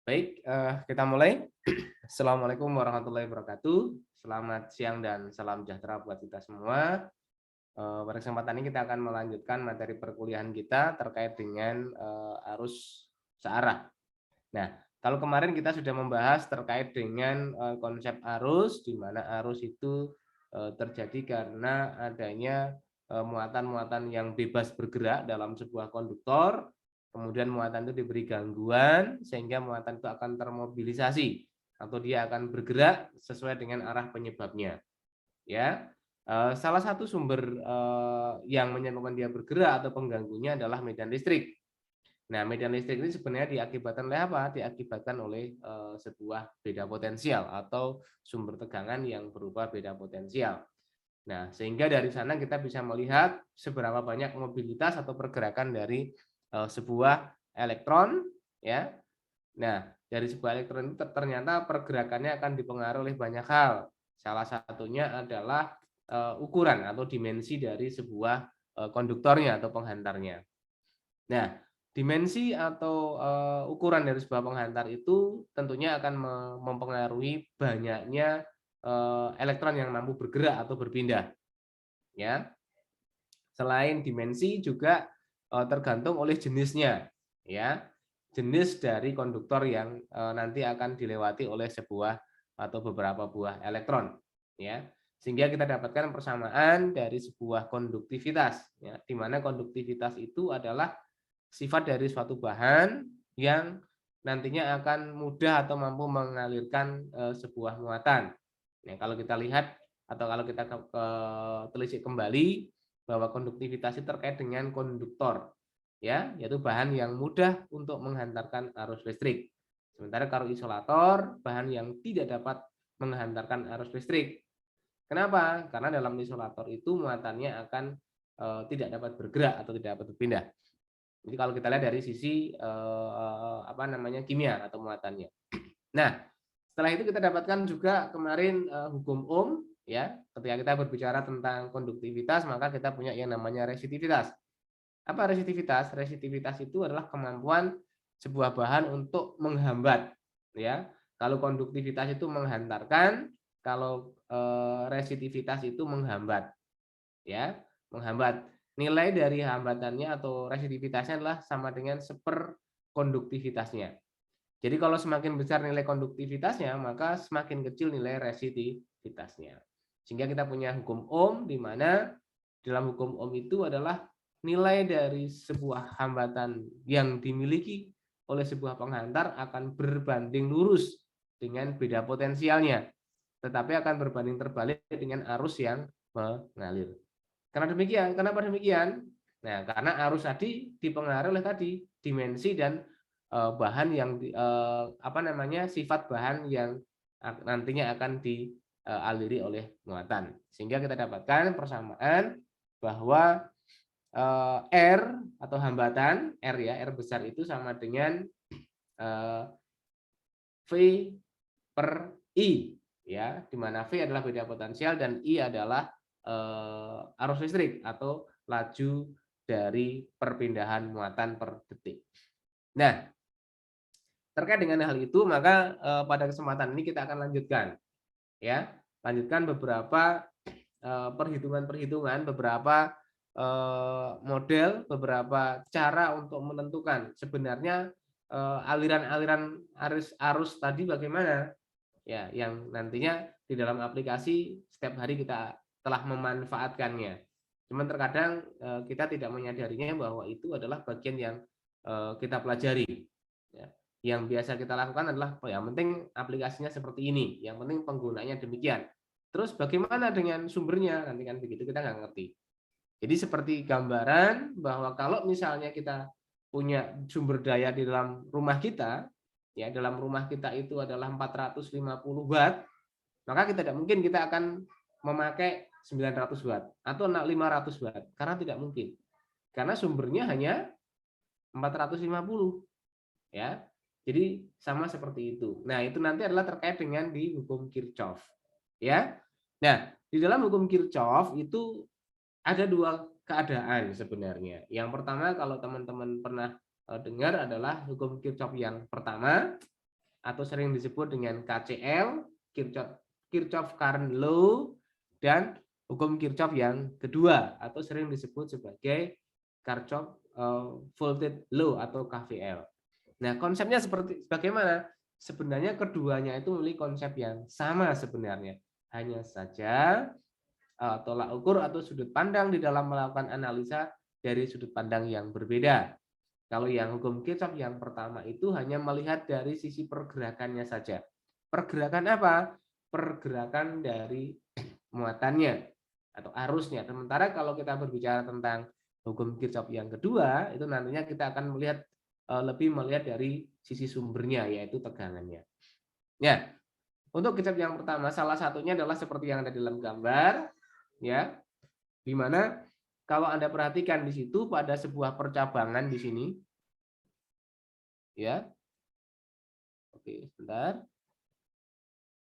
Baik, kita mulai. Assalamualaikum warahmatullahi wabarakatuh. Selamat siang dan salam sejahtera buat kita semua. Pada kesempatan ini kita akan melanjutkan materi perkuliahan kita terkait dengan arus searah. Nah, kalau kemarin kita sudah membahas terkait dengan konsep arus, di mana arus itu terjadi karena adanya muatan-muatan yang bebas bergerak dalam sebuah konduktor, kemudian muatan itu diberi gangguan sehingga muatan itu akan termobilisasi atau dia akan bergerak sesuai dengan arah penyebabnya. Ya, salah satu sumber yang menyebabkan dia bergerak atau pengganggunya adalah medan listrik. Nah, medan listrik ini sebenarnya diakibatkan oleh apa? Diakibatkan oleh sebuah beda potensial atau sumber tegangan yang berubah beda potensial. Nah, sehingga dari sana kita bisa melihat seberapa banyak mobilitas atau pergerakan dari sebuah elektron, ya. Nah, dari sebuah elektron itu ternyata pergerakannya akan dipengaruhi oleh banyak hal. Salah satunya adalah ukuran atau dimensi dari sebuah konduktornya atau penghantarnya. Nah, dimensi atau ukuran dari sebuah penghantar itu tentunya akan mempengaruhi banyaknya elektron yang mampu bergerak atau berpindah, ya. Selain dimensi juga tergantung oleh jenisnya, ya. Jenis dari konduktor yang nanti akan dilewati oleh sebuah atau beberapa buah elektron, ya. Sehingga kita dapatkan persamaan dari sebuah konduktivitas, ya, di mana konduktivitas itu adalah sifat dari suatu bahan yang nantinya akan mudah atau mampu mengalirkan sebuah muatan. Nah, kalau kita lihat atau kalau kita telisik kembali bahwa konduktivitas itu terkait dengan konduktor, ya, yaitu bahan yang mudah untuk menghantarkan arus listrik. Sementara kalau isolator, bahan yang tidak dapat menghantarkan arus listrik. Kenapa? Karena dalam isolator itu muatannya akan tidak dapat bergerak atau tidak dapat berpindah. Jadi kalau kita lihat dari sisi apa namanya kimia atau muatannya. Nah, setelah itu kita dapatkan juga kemarin hukum Ohm, ya. Ketika kita berbicara tentang konduktivitas, maka kita punya yang namanya resitivitas. Apa resitivitas? Resitivitas itu adalah kemampuan sebuah bahan untuk menghambat, ya. Kalau konduktivitas itu menghantarkan, kalau resitivitas itu menghambat, ya, menghambat. Nilai dari hambatannya atau resitivitasnya adalah sama dengan seperkonduktivitasnya. Jadi kalau semakin besar nilai konduktivitasnya, maka semakin kecil nilai resitivitasnya. Sehingga kita punya hukum Ohm, di mana dalam hukum Ohm itu adalah nilai dari sebuah hambatan yang dimiliki oleh sebuah penghantar akan berbanding lurus dengan beda potensialnya, tetapi akan berbanding terbalik dengan arus yang mengalir. Kenapa demikian? Nah, karena arus tadi dipengaruhi oleh tadi dimensi dan bahan yang apa namanya sifat bahan yang nantinya akan dialiri oleh muatan. Sehingga kita dapatkan persamaan bahwa R atau hambatan R, ya, R besar itu sama dengan V per I, ya, di mana V adalah beda potensial dan I adalah arus listrik atau laju dari perpindahan muatan per detik. Nah, terkait dengan hal itu maka pada kesempatan ini kita akan lanjutkan, ya, lanjutkan beberapa perhitungan-perhitungan, beberapa model, beberapa cara untuk menentukan sebenarnya aliran-aliran arus tadi bagaimana, ya, yang nantinya di dalam aplikasi setiap hari kita telah memanfaatkannya. Cuman terkadang kita tidak menyadarinya bahwa itu adalah bagian yang kita pelajari. Ya. Yang biasa kita lakukan adalah yang penting aplikasinya seperti ini, yang penting penggunanya demikian. Terus bagaimana dengan sumbernya? Nanti kan begitu kita nggak ngerti. Jadi seperti gambaran bahwa kalau misalnya kita punya sumber daya di dalam rumah kita, ya, dalam rumah kita itu adalah 450 watt, maka kita tidak mungkin kita akan memakai 900 watt atau 500 watt karena tidak mungkin. Karena sumbernya hanya 450, ya. Jadi sama seperti itu. Nah, itu nanti adalah terkait dengan di hukum Kirchhoff, ya. Nah, di dalam hukum Kirchhoff itu ada dua keadaan sebenarnya. Yang pertama kalau teman-teman pernah dengar adalah hukum Kirchhoff yang pertama, atau sering disebut dengan KCL, Kirchhoff Current Law, dan hukum Kirchhoff yang kedua atau sering disebut sebagai Kirchhoff Voltage Law atau KVL. Nah, konsepnya seperti bagaimana? Sebenarnya keduanya itu memiliki konsep yang sama sebenarnya. Hanya saja tolak ukur atau sudut pandang di dalam melakukan analisa dari sudut pandang yang berbeda. Kalau yang hukum Kirchhoff yang pertama itu hanya melihat dari sisi pergerakannya saja. Pergerakan apa? Pergerakan dari muatannya atau arusnya. Sementara kalau kita berbicara tentang hukum Kirchhoff yang kedua, itu nantinya kita akan melihat lebih melihat dari sisi sumbernya, yaitu tegangannya. Ya, untuk Kirchhoff yang pertama, salah satunya adalah seperti yang ada di dalam gambar, ya, di mana kalau Anda perhatikan di situ pada sebuah percabangan di sini, ya, oke, sebentar,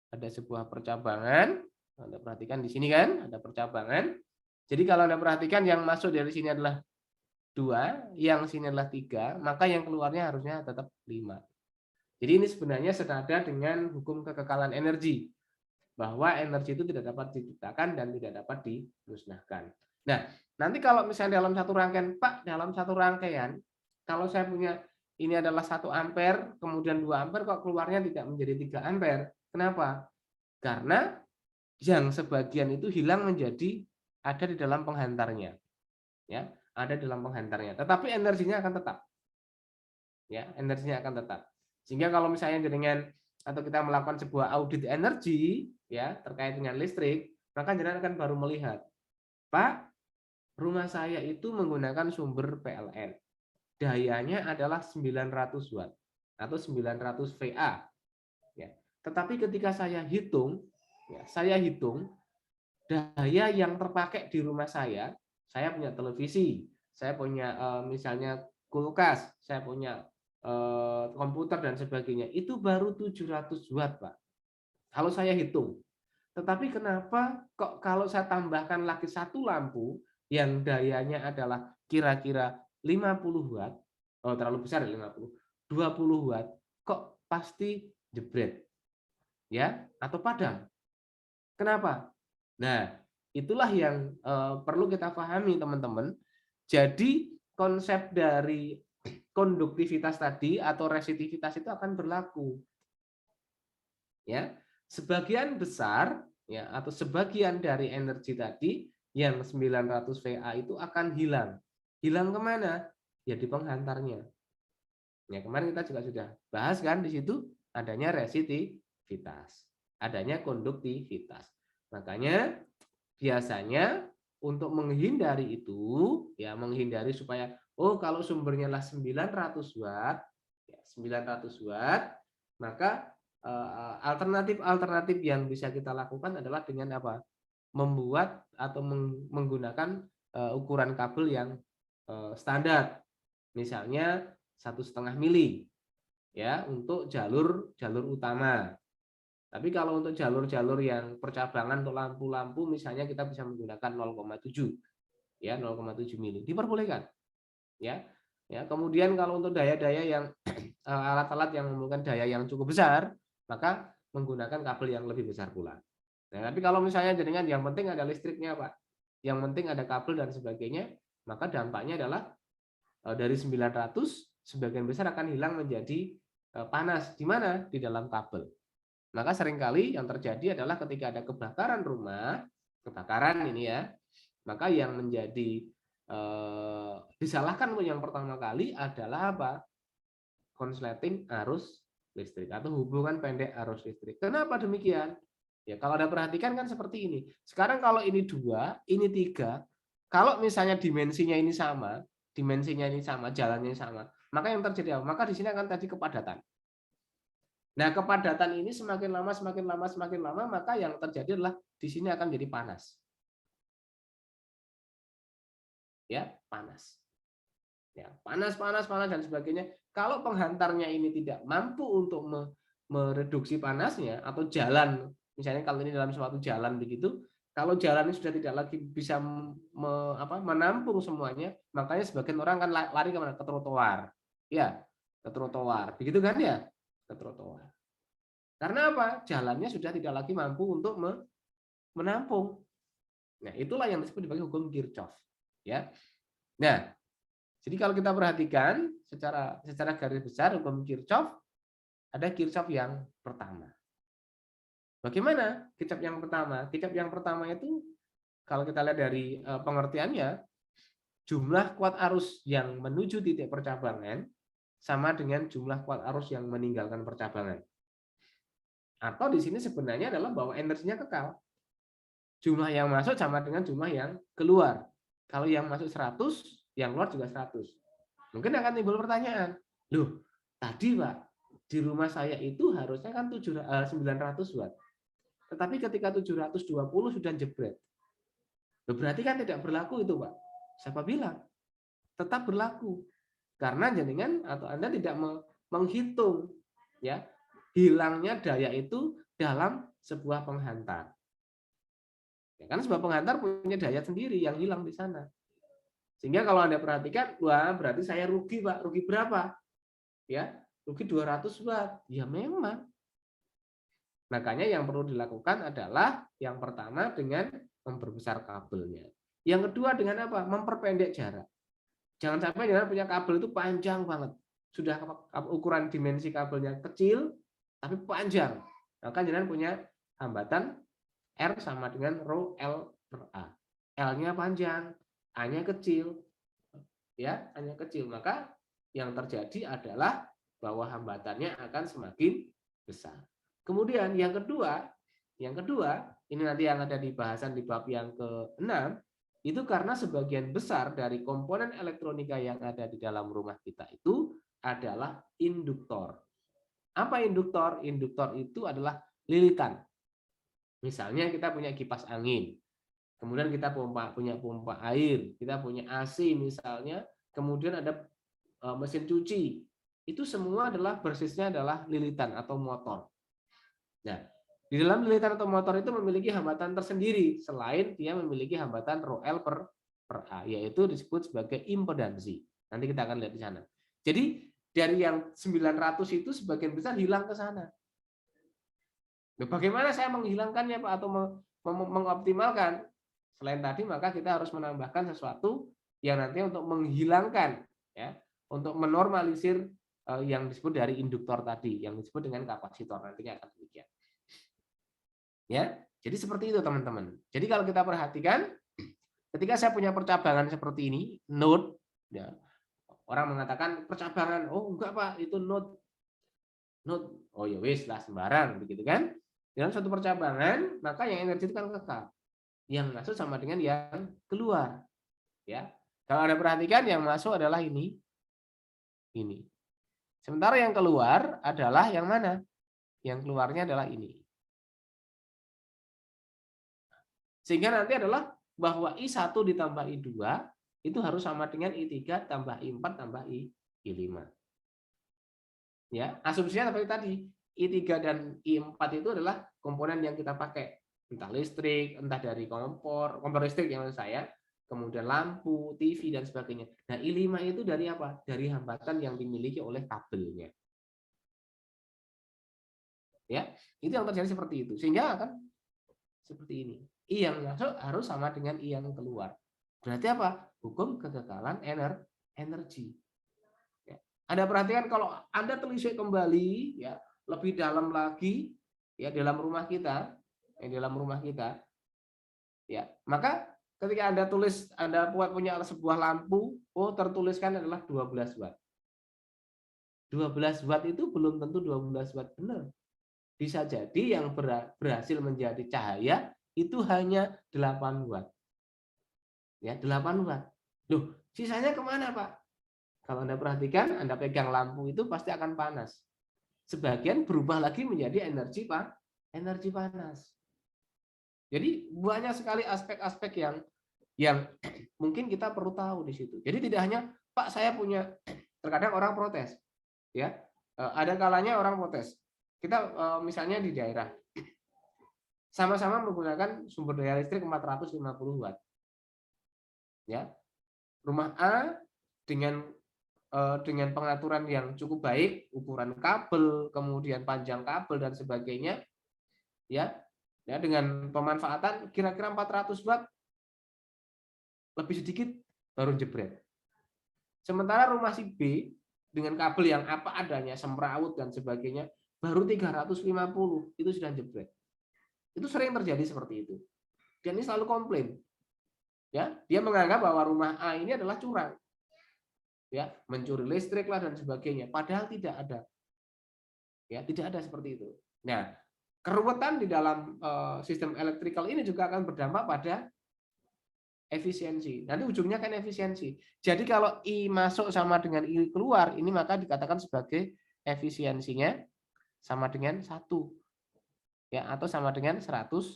ada sebuah percabangan, Anda perhatikan di sini kan, ada percabangan. Jadi kalau Anda perhatikan yang masuk dari sini adalah 2, yang sini adalah 3, maka yang keluarnya harusnya tetap 5. Jadi ini sebenarnya senada dengan hukum kekekalan energi, bahwa energi itu tidak dapat diciptakan dan tidak dapat dimusnahkan. Nah, nanti kalau misalnya dalam satu rangkaian, Pak, dalam satu rangkaian, kalau saya punya ini adalah 1 ampere, kemudian 2 ampere, kok keluarnya tidak menjadi 3 ampere. Kenapa? Karena yang sebagian itu hilang menjadi ada di dalam penghantarnya. Ya, ada dalam penghantarnya. Tetapi energinya akan tetap. Ya, energinya akan tetap. Sehingga kalau misalnya dengan atau kita melakukan sebuah audit energi ya terkait dengan listrik, maka jenengan akan baru melihat, Pak, rumah saya itu menggunakan sumber PLN. Dayanya adalah 900 watt atau 900 VA. Ya. Tetapi ketika saya hitung, daya yang terpakai di rumah saya punya televisi, saya punya misalnya kulkas, saya punya komputer dan sebagainya, itu baru 700 watt, Pak. Kalau saya hitung. Tetapi kenapa kok kalau saya tambahkan lagi 1 lampu yang dayanya adalah kira-kira 50 watt, oh terlalu besar ya 50, 20 watt, kok pasti jebret. Ya, atau padam. Kenapa? Nah, itulah yang perlu kita pahami, teman-teman. Jadi, konsep dari konduktivitas tadi atau resistivitas itu akan berlaku. Ya, sebagian besar ya atau sebagian dari energi tadi yang 900 VA itu akan hilang. Hilang kemana? Ya di penghantarnya. Ya, kemarin kita juga sudah bahas kan di situ adanya resitivitas, adanya konduktivitas. Makanya biasanya untuk menghindari itu, ya menghindari supaya kalau sumbernya lah 900 watt, ya 900 watt, maka alternatif yang bisa kita lakukan adalah dengan apa? Membuat atau menggunakan ukuran kabel yang standar. Misalnya 1,5 mili ya untuk jalur utama. Tapi kalau untuk jalur-jalur yang percabangan untuk lampu-lampu misalnya kita bisa menggunakan 0,7 ya 0,7 mili diperbolehkan ya. Ya, kemudian kalau untuk daya-daya yang alat-alat yang membutuhkan daya yang cukup besar, maka menggunakan kabel yang lebih besar pula. Nah, tapi kalau misalnya jaringan yang penting ada listriknya, Pak. Yang penting ada kabel dan sebagainya, maka dampaknya adalah dari 900 sebagian besar akan hilang menjadi panas. Di mana? Di dalam kabel. Maka seringkali yang terjadi adalah ketika ada kebakaran rumah, kebakaran ini ya, maka yang menjadi disalahkan yang pertama kali adalah apa? Konsleting arus listrik atau hubungan pendek arus listrik. Kenapa demikian? Ya kalau Anda perhatikan kan seperti ini. Sekarang kalau ini 2, ini 3, kalau misalnya dimensinya ini sama, jalannya sama, maka yang terjadi apa? Maka di sini akan tadi kepadatan. Nah, kepadatan ini semakin lama, maka yang terjadi adalah di sini akan jadi panas. Ya, panas. Ya, panas dan sebagainya. Kalau penghantarnya ini tidak mampu untuk mereduksi panasnya atau jalan, misalnya kalau ini dalam suatu jalan begitu, kalau jalan ini sudah tidak lagi bisa menampung semuanya, makanya sebagian orang akan lari kemana? Ke trotoar. Ya, ke trotoar. Begitu kan ya? Ke trotoar. Karena apa? Jalannya sudah tidak lagi mampu untuk menampung. Nah, itulah yang disebut sebagai hukum Kirchhoff. Ya. Nah, jadi kalau kita perhatikan secara garis besar hukum Kirchhoff, ada Kirchhoff yang pertama. Bagaimana Kirchhoff yang pertama? Kirchhoff yang pertama itu kalau kita lihat dari pengertiannya, jumlah kuat arus yang menuju titik percabangan sama dengan jumlah kuat arus yang meninggalkan percabangan. Atau di sini sebenarnya adalah bahwa energinya kekal. Jumlah yang masuk sama dengan jumlah yang keluar. Kalau yang masuk 100, yang keluar juga 100. Mungkin akan timbul pertanyaan, loh tadi Pak, di rumah saya itu harusnya kan 900 watt. Tetapi ketika 720 sudah jebret. Berarti kan tidak berlaku itu Pak. Siapa bilang? Tetap berlaku. Karena jenengan atau Anda tidak menghitung ya hilangnya daya itu dalam sebuah penghantar. Ya, kan sebuah penghantar punya daya sendiri yang hilang di sana. Sehingga kalau Anda perhatikan, wah berarti saya rugi Pak. Rugi berapa? Ya, rugi 200 watt. Ya memang. Makanya yang perlu dilakukan adalah yang pertama dengan memperbesar kabelnya. Yang kedua dengan apa? Memperpendek jarak. Jangan sampai jangan punya kabel itu panjang banget. Sudah ukuran dimensi kabelnya kecil, tapi panjang. Maka jangan punya hambatan R sama dengan rho L per A. L-nya panjang, A-nya kecil. Ya, A-nya kecil. Maka yang terjadi adalah bahwa hambatannya akan semakin besar. Kemudian yang kedua, ini nanti yang ada di bahasan di bab yang ke-6, itu karena sebagian besar dari komponen elektronika yang ada di dalam rumah kita itu adalah induktor. Apa induktor? Induktor itu adalah lilitan. Misalnya kita punya kipas angin, kemudian kita punya pompa air, kita punya AC misalnya, kemudian ada mesin cuci. Itu semua adalah basisnya adalah lilitan atau motor. Nah, di dalam lilitan atau motor itu memiliki hambatan tersendiri selain dia memiliki hambatan rho L per A, yaitu disebut sebagai impedansi. Nanti kita akan lihat di sana. Jadi dari yang 900 itu sebagian besar hilang ke sana. Nah, bagaimana saya menghilangkannya Pak atau mengoptimalkan? Selain tadi maka kita harus menambahkan sesuatu yang nanti untuk menghilangkan ya, untuk menormalisir yang disebut dari induktor tadi, yang disebut dengan kapasitor, nantinya akan demikian. Ya, jadi seperti itu teman-teman. Jadi kalau kita perhatikan, ketika saya punya percabangan seperti ini, node, ya, orang mengatakan percabangan, oh enggak Pak, itu node, oh ya wis lah sembarang, begitu kan? Dalam suatu percabangan, maka yang energi itu kan kekal, yang masuk sama dengan yang keluar, ya. Kalau Anda perhatikan, yang masuk adalah ini. Sementara yang keluar adalah yang mana? Yang keluarnya adalah ini. Sehingga nanti adalah bahwa I1 ditambah I2 itu harus sama dengan I3 tambah I4 tambah I5. Ya, asumsinya seperti tadi. I3 dan I4 itu adalah komponen yang kita pakai. Entah listrik, entah dari kompor listrik yang saya, kemudian lampu, TV dan sebagainya. Nah, I5 itu dari apa? Dari hambatan yang dimiliki oleh kabelnya. Ya, itu yang terjadi seperti itu. Sehingga akan seperti ini. I yang masuk harus sama dengan I yang keluar. Berarti apa? Hukum kekekalan energi. Ya. Anda perhatikan kalau Anda telisik kembali, ya lebih dalam lagi, ya dalam rumah kita, ya maka ketika Anda tulis, Anda punya sebuah lampu, oh tertuliskan adalah 12 watt. 12 watt itu belum tentu 12 watt benar. Bisa jadi yang berhasil menjadi cahaya itu hanya 8 watt. Ya, 8 watt. Loh, sisanya kemana Pak? Kalau Anda perhatikan, Anda pegang lampu itu pasti akan panas. Sebagian berubah lagi menjadi energi panas. Jadi banyak sekali aspek-aspek yang mungkin kita perlu tahu di situ. Jadi tidak hanya Pak saya punya, terkadang orang protes, ya ada kalanya orang protes. Kita misalnya di daerah sama-sama menggunakan sumber daya listrik 450 watt. Ya. Rumah A dengan dengan pengaturan yang cukup baik, ukuran kabel, kemudian panjang kabel dan sebagainya, ya dengan pemanfaatan kira-kira 400 watt lebih sedikit baru jebret. Sementara rumah si B dengan kabel yang apa adanya, semrawut dan sebagainya, baru 350 itu sudah jebret. Itu sering terjadi seperti itu. Dan ini selalu komplain. Ya, dia menganggap bahwa rumah A ini adalah curang. Ya, mencuri listrik lah dan sebagainya. Padahal tidak ada. Ya, tidak ada seperti itu. Nah, keruwetan di dalam sistem elektrikal ini juga akan berdampak pada efisiensi. Nanti ujungnya kan efisiensi. Jadi kalau I masuk sama dengan I keluar, ini maka dikatakan sebagai efisiensinya sama dengan 1. Ya, atau sama dengan 100%.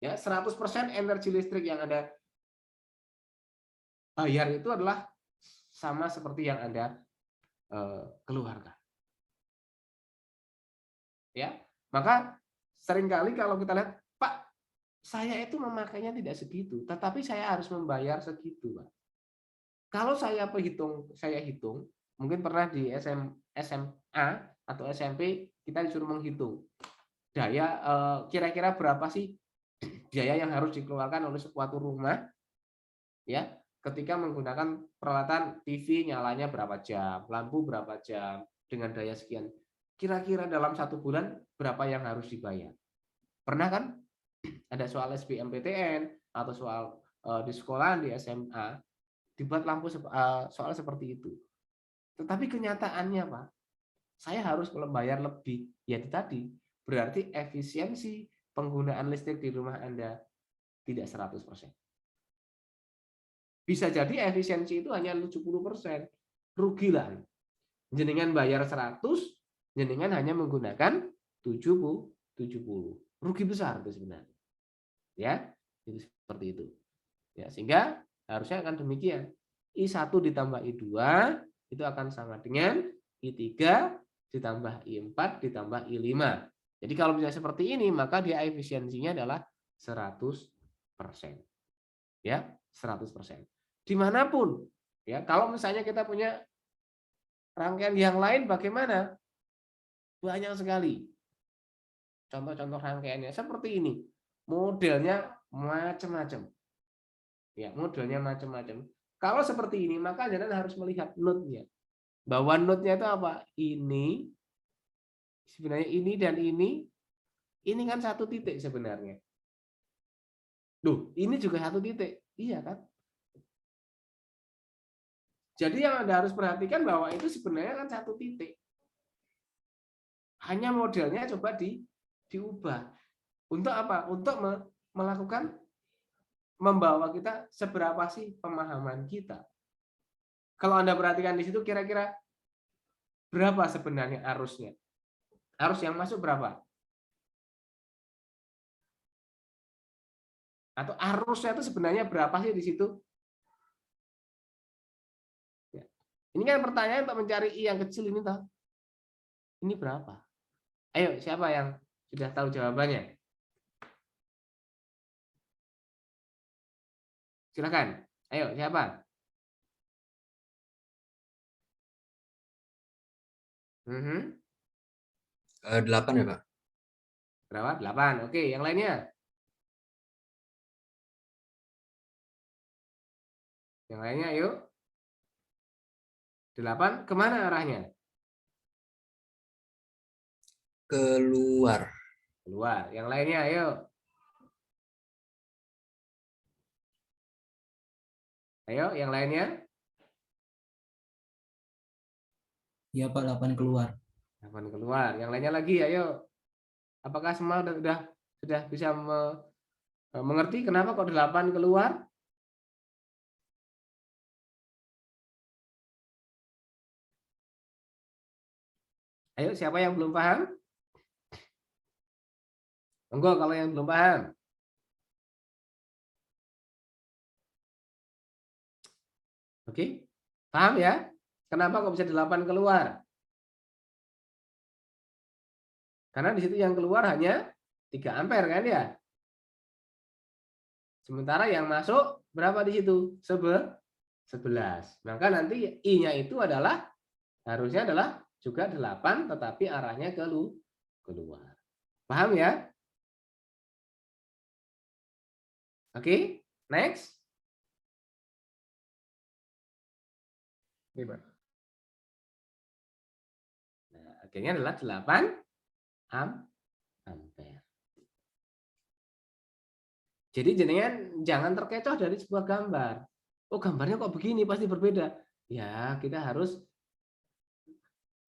Ya, 100% energi listrik yang Anda bayar itu adalah sama seperti yang Anda keluarkan. Ya, maka seringkali kalau kita lihat, Pak, saya itu memakainya tidak segitu, tetapi saya harus membayar segitu, Pak. Kalau saya hitung, mungkin pernah di SMA atau SMP kita disuruh menghitung daya kira-kira berapa sih biaya yang harus dikeluarkan oleh suatu rumah, ya, ketika menggunakan peralatan TV nyalanya berapa jam, lampu berapa jam dengan daya sekian. Kira-kira dalam 1 bulan berapa yang harus dibayar? Pernah kan? Ada soal SBMPTN atau soal di sekolahan di SMA dibuat lampu soal seperti itu. Tetapi kenyataannya, Pak, saya harus membayar lebih. Ya tadi, berarti efisiensi penggunaan listrik di rumah Anda tidak 100%. Bisa jadi efisiensi itu hanya 70%. Rugilah. Jenengan bayar 100, jenengan hanya menggunakan 70. Rugi besar itu sebenarnya. Ya, itu seperti itu. Ya, sehingga harusnya akan demikian. I1 ditambah I2 itu akan sama dengan I3 ditambah I4 ditambah I5. Jadi kalau bisa seperti ini, maka dia efisiensinya adalah 100%. Ya, 100%. Dimanapun, ya, kalau misalnya kita punya rangkaian yang lain bagaimana? Banyak sekali. Contoh-contoh rangkaiannya seperti ini. Modelnya macam-macam. Ya, modelnya macam-macam. Kalau seperti ini, maka Anda harus melihat node-nya. Bahwa node-nya itu apa? Ini, sebenarnya ini dan ini kan 1 titik sebenarnya. Duh, ini juga 1 titik. Iya kan? Jadi yang Anda harus perhatikan bahwa itu sebenarnya kan 1 titik. Hanya modelnya coba diubah. Untuk apa? Untuk melakukan membawa kita seberapa sih pemahaman kita. Kalau Anda perhatikan di situ kira-kira berapa sebenarnya arusnya? Arus yang masuk berapa? Atau arusnya itu sebenarnya berapa sih di situ? Ya. Ini kan pertanyaan untuk mencari I yang kecil ini tahu. Ini berapa? Ayo, siapa yang sudah tahu jawabannya? Silakan. Ayo, siapa? 8 ya, Pak. Berapa? 8. Oke, yang lainnya? Yang lainnya, ayo. 8, kemana arahnya? Keluar. Keluar. Yang lainnya, ayo. Ayo, yang lainnya? Iya Pak, 8 keluar. 8 keluar. Yang lainnya lagi, ayo. Apakah semua sudah bisa mengerti kenapa kok 8 keluar? Ayo, siapa yang belum paham? Monggo kalau yang belum paham. Oke, paham ya? Kenapa kok bisa 8 keluar? Karena di situ yang keluar hanya 3 ampere kan ya? Sementara yang masuk berapa di situ? 11. Maka nanti I-nya itu harusnya adalah juga 8, tetapi arahnya keluar. Paham ya? Oke, next. Nah, akhirnya adalah 8 ampere. Jadi jangan terkecoh dari sebuah gambar. Oh, gambarnya kok begini, pasti berbeda. Ya, kita harus.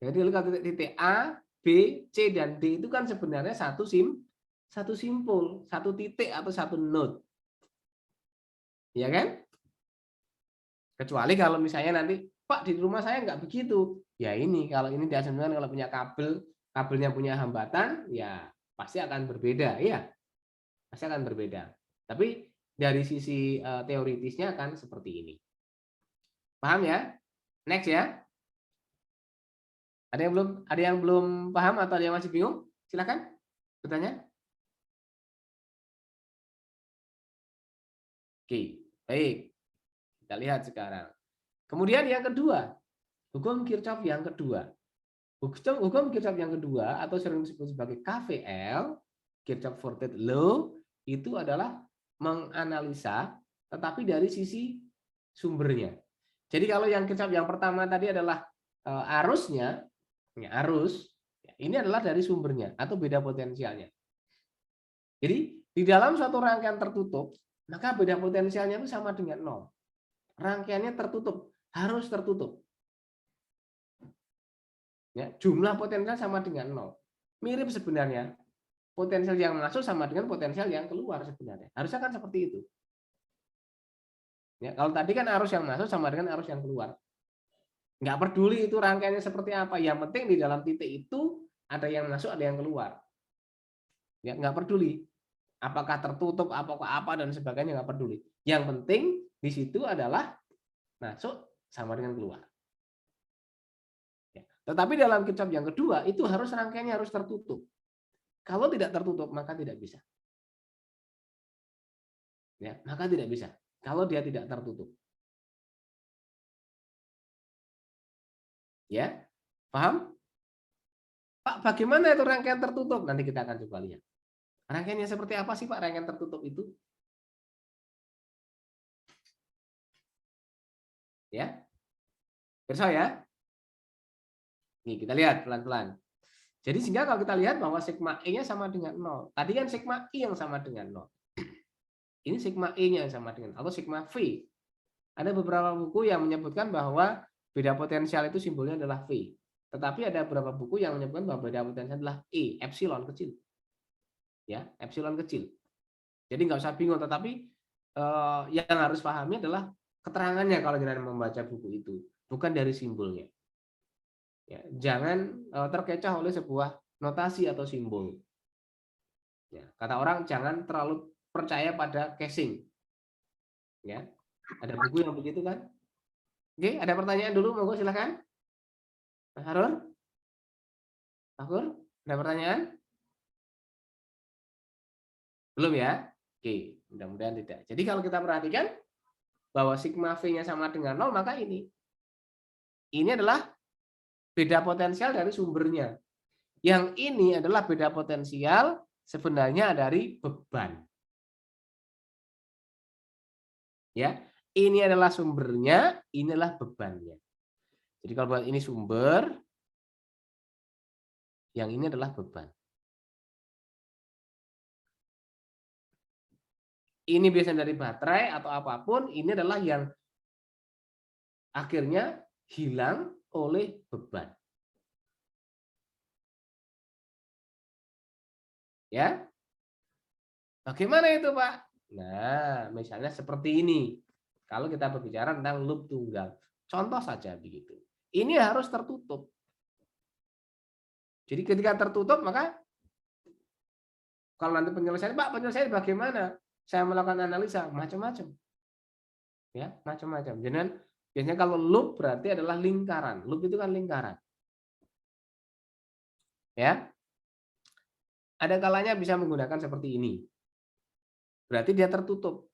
Jadi kalau titik A, B, C, dan D itu kan sebenarnya satu simpul, satu titik atau satu node. Ya kan? Kecuali kalau misalnya nanti, Pak, di rumah saya nggak begitu. Ya ini, kalau ini diasumsikan kalau punya kabelnya punya hambatan, ya pasti akan berbeda. Ya, pasti akan berbeda. Tapi dari sisi teoritisnya akan seperti ini. Paham ya? Next ya. Ada yang belum paham atau ada yang masih bingung? Silakan bertanya. Oke, baik. Kita lihat sekarang. Kemudian yang kedua, hukum Kirchhoff yang kedua. Hukum Kirchhoff yang kedua atau sering disebut sebagai KVL, Kirchhoff Voltage Law, itu adalah menganalisa tetapi dari sisi sumbernya. Jadi kalau yang Kirchhoff yang pertama tadi adalah arusnya, ini adalah dari sumbernya atau beda potensialnya. Jadi di dalam suatu rangkaian tertutup, maka beda potensialnya itu sama dengan 0. Rangkaiannya tertutup, harus tertutup. Ya, jumlah potensial sama dengan 0. Mirip sebenarnya. Potensial yang masuk sama dengan potensial yang keluar sebenarnya. Harusnya kan seperti itu. Ya, kalau tadi kan arus yang masuk sama dengan arus yang keluar. Nggak peduli itu rangkaiannya seperti apa. Yang penting di dalam titik itu ada yang masuk, ada yang keluar. Ya, nggak peduli. Apakah tertutup, apakah apa, dan sebagainya, nggak peduli. Yang penting di situ adalah masuk sama dengan keluar. Ya. Tetapi dalam Kirchhoff yang kedua, itu harus rangkaiannya harus tertutup. Kalau tidak tertutup, maka tidak bisa. Ya, maka tidak bisa. Kalau dia tidak tertutup. Ya, paham? Pak, bagaimana itu rangkaian tertutup? Nanti kita akan coba lihat. Rangkaiannya seperti apa sih Pak rangkaian tertutup itu? Ya, bersama ya. Nih kita lihat pelan-pelan. Jadi sehingga kalau kita lihat bahwa sigma E-nya sama dengan 0. Tadi kan sigma I yang sama dengan 0. Ini sigma E-nya yang sama dengan atau sigma V. Ada beberapa buku yang menyebutkan bahwa beda potensial itu simbolnya adalah V. Tetapi ada beberapa buku yang menyebutkan bahwa beda potensial adalah E, epsilon kecil. Ya, epsilon kecil. Jadi nggak usah bingung, tetapi yang harus pahami adalah keterangannya kalau kalian membaca buku itu, bukan dari simbolnya. Ya, jangan terkecoh oleh sebuah notasi atau simbol. Ya, kata orang jangan terlalu percaya pada casing. Ya, ada buku yang begitu kan? Oke, ada pertanyaan dulu, monggo silakan. Mas Harun, ada pertanyaan? Belum ya? Oke, mudah-mudahan tidak. Jadi kalau kita perhatikan bahwa sigma V-nya sama dengan 0, maka ini adalah beda potensial dari sumbernya. Yang ini adalah beda potensial sebenarnya dari beban. Ya, ini adalah sumbernya, inilah bebannya. Jadi kalau buat ini sumber, yang ini adalah beban. Ini biasanya dari baterai atau apapun, ini adalah yang akhirnya hilang oleh beban. Ya, bagaimana itu Pak? Nah, misalnya seperti ini. Kalau kita berbicara tentang loop tunggal, contoh saja begitu. Ini harus tertutup. Jadi ketika tertutup, maka kalau nanti penyelesaian, Pak, penyelesaian bagaimana? Saya melakukan analisa macam-macam. Ya, macam-macam. Jadi biasanya kalau loop berarti adalah lingkaran. Loop itu kan lingkaran. Ya. Ada kalanya bisa menggunakan seperti ini. Berarti dia tertutup.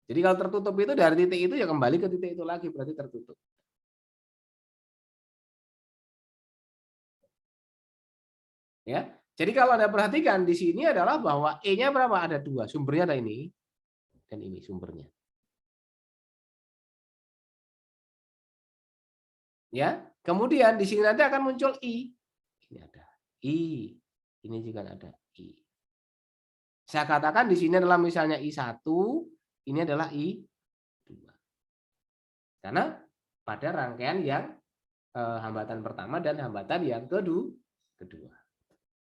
Jadi kalau tertutup itu dari titik itu ya kembali ke titik itu lagi, berarti tertutup. Ya. Jadi kalau Anda perhatikan di sini adalah bahwa E-nya berapa? Ada 2. Sumbernya ada ini dan ini sumbernya. Ya. Kemudian di sini nanti akan muncul I. Ini ada I. Ini juga ada I. Saya katakan di sini adalah misalnya I1, ini adalah I2. Karena pada rangkaian yang hambatan pertama dan hambatan yang kedua.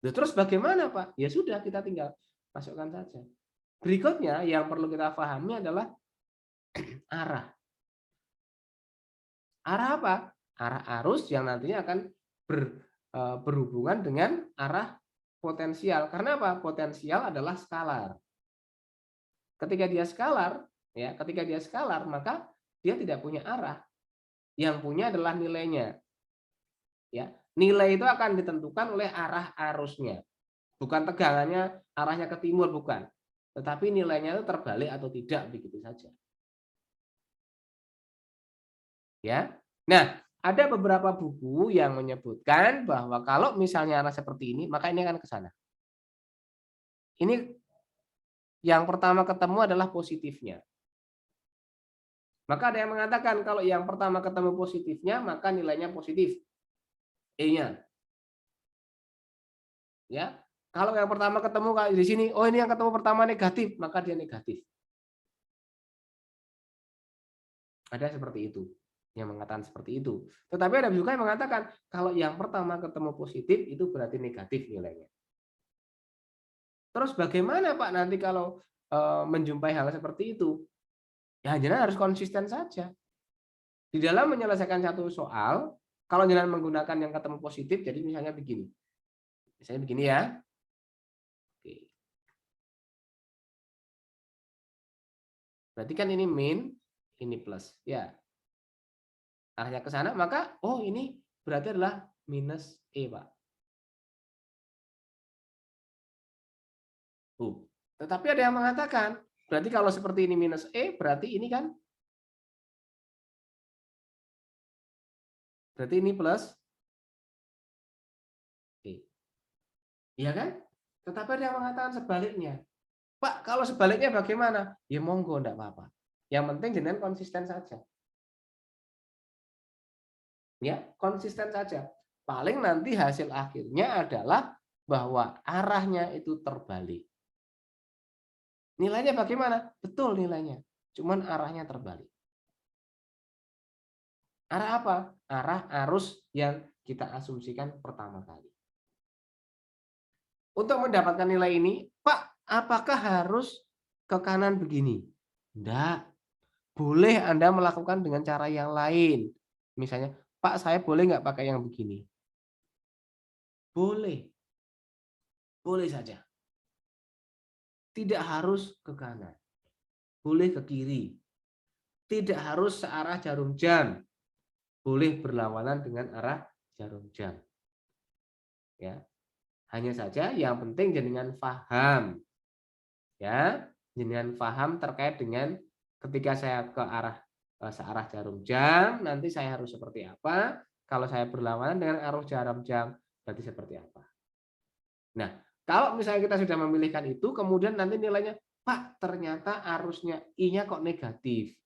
Terus bagaimana Pak? Ya sudah, kita tinggal masukkan saja. Berikutnya yang perlu kita pahami adalah arah. Arah apa? Arah arus yang nantinya akan berhubungan dengan arah potensial. Karena apa? Potensial adalah skalar. Ketika dia skalar, maka dia tidak punya arah. Yang punya adalah nilainya. Ya, nilai itu akan ditentukan oleh arah arusnya. Bukan tegangannya arahnya ke timur, bukan. Tetapi nilainya itu terbalik atau tidak, begitu saja. Ya. Nah, ada beberapa buku yang menyebutkan bahwa kalau misalnya arah seperti ini, maka ini akan ke sana. Ini yang pertama ketemu adalah positifnya. Maka ada yang mengatakan kalau yang pertama ketemu positifnya, maka nilainya positif. E-nya. Ya. Kalau yang pertama ketemu kayak di sini, oh ini yang ketemu pertama negatif, maka dia negatif. Ada seperti itu yang mengatakan seperti itu. Tetapi ada juga yang mengatakan kalau yang pertama ketemu positif itu berarti negatif nilainya. Terus bagaimana Pak nanti kalau menjumpai hal seperti itu? Ya jenengan harus konsisten saja. Di dalam menyelesaikan satu soal, kalau jenengan menggunakan yang ketemu positif, jadi misalnya begini. Misalnya begini ya. Oke. Berarti kan ini min, ini plus. Ya. Arahnya ke sana, maka oh ini berarti adalah minus E, Pak. Tetapi ada yang mengatakan, berarti kalau seperti ini minus E, berarti ini kan berarti ini plus E. Iya kan? Tetapi ada yang mengatakan sebaliknya. Pak, kalau sebaliknya bagaimana? Ya monggo, enggak apa-apa. Yang penting jenengan konsisten saja. Ya, konsisten saja. Paling nanti hasil akhirnya adalah bahwa arahnya itu terbalik. Nilainya bagaimana? Betul nilainya. Cuman arahnya terbalik. Arah apa? Arah arus yang kita asumsikan pertama kali. Untuk mendapatkan nilai ini, Pak, apakah harus ke kanan begini? Enggak. Boleh Anda melakukan dengan cara yang lain. Misalnya, Pak, saya boleh nggak pakai yang begini? Boleh. Boleh saja. Tidak harus ke kanan. Boleh ke kiri. Tidak harus searah jarum jam. Boleh berlawanan dengan arah jarum jam. Ya. Hanya saja yang penting jenengan paham. Ya, jenengan paham terkait dengan ketika saya ke arah searah jarum jam, nanti saya harus seperti apa? Kalau saya berlawanan dengan arus jarum jam, berarti seperti apa? Nah, kalau misalnya kita sudah memilihkan itu, kemudian nanti nilainya, Pak, ternyata arusnya I-nya kok negatif.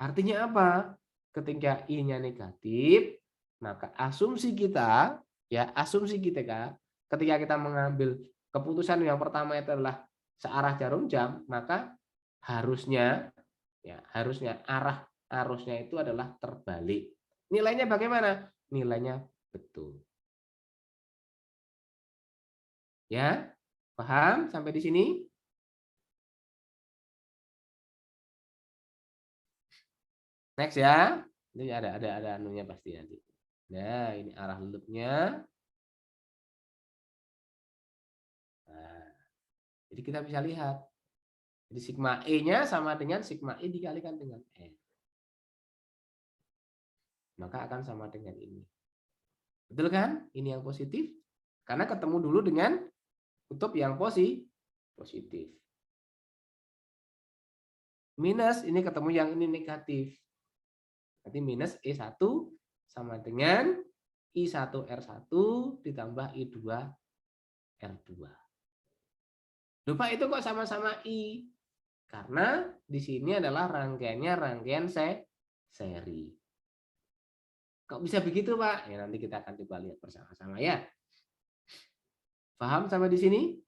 Artinya apa? Ketika I-nya negatif, maka asumsi kita, ya asumsi kita ketika kita mengambil keputusan yang pertama itu adalah searah jarum jam, maka harusnya arah arusnya itu adalah terbalik. Nilainya bagaimana? Nilainya betul. Ya, paham sampai di sini? Next ya. Ini ada anunya pasti nanti. Nah, ini arah loopnya. Nah, jadi kita bisa lihat. Jadi sigma E-nya sama dengan sigma E dikalikan dengan N. Maka akan sama dengan ini. Betul kan? Ini yang positif. Karena ketemu dulu dengan kutub yang positif. minus ini ketemu yang ini negatif. Berarti minus I1 sama dengan I1R1 ditambah I2R2. Lupa itu kok sama-sama I. Karena di sini adalah rangkaiannya rangkaian seri. Kok bisa begitu, Pak? Ya nanti kita akan coba lihat bersama-sama ya. Paham sampai di sini?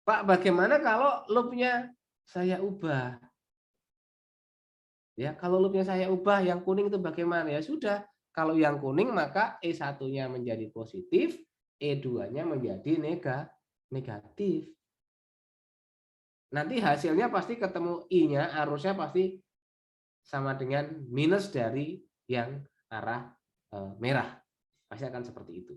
Pak, bagaimana kalau loopnya saya ubah? Ya, kalau loopnya saya ubah, yang kuning itu bagaimana? Ya sudah, kalau yang kuning maka E1-nya menjadi positif, E2-nya menjadi negatif. Nanti hasilnya pasti ketemu I-nya, arusnya pasti sama dengan minus dari yang arah merah. Pasti akan seperti itu.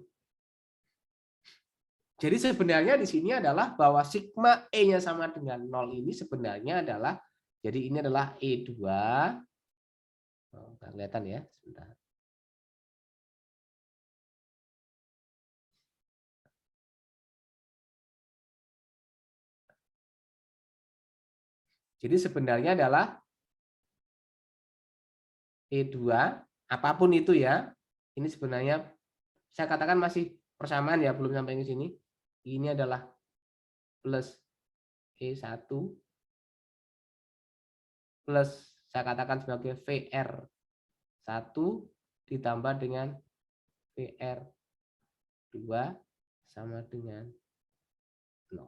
Jadi sebenarnya di sini adalah bahwa sigma E-nya sama dengan 0 ini sebenarnya adalah, jadi ini adalah E2. Oh, nggak kelihatan ya, sebentar. Jadi sebenarnya adalah E2, apapun itu ya, ini sebenarnya saya katakan masih persamaan ya, belum sampai ke sini. Ini adalah plus E1 plus saya katakan sebagai VR1 ditambah dengan VR2 sama dengan 0.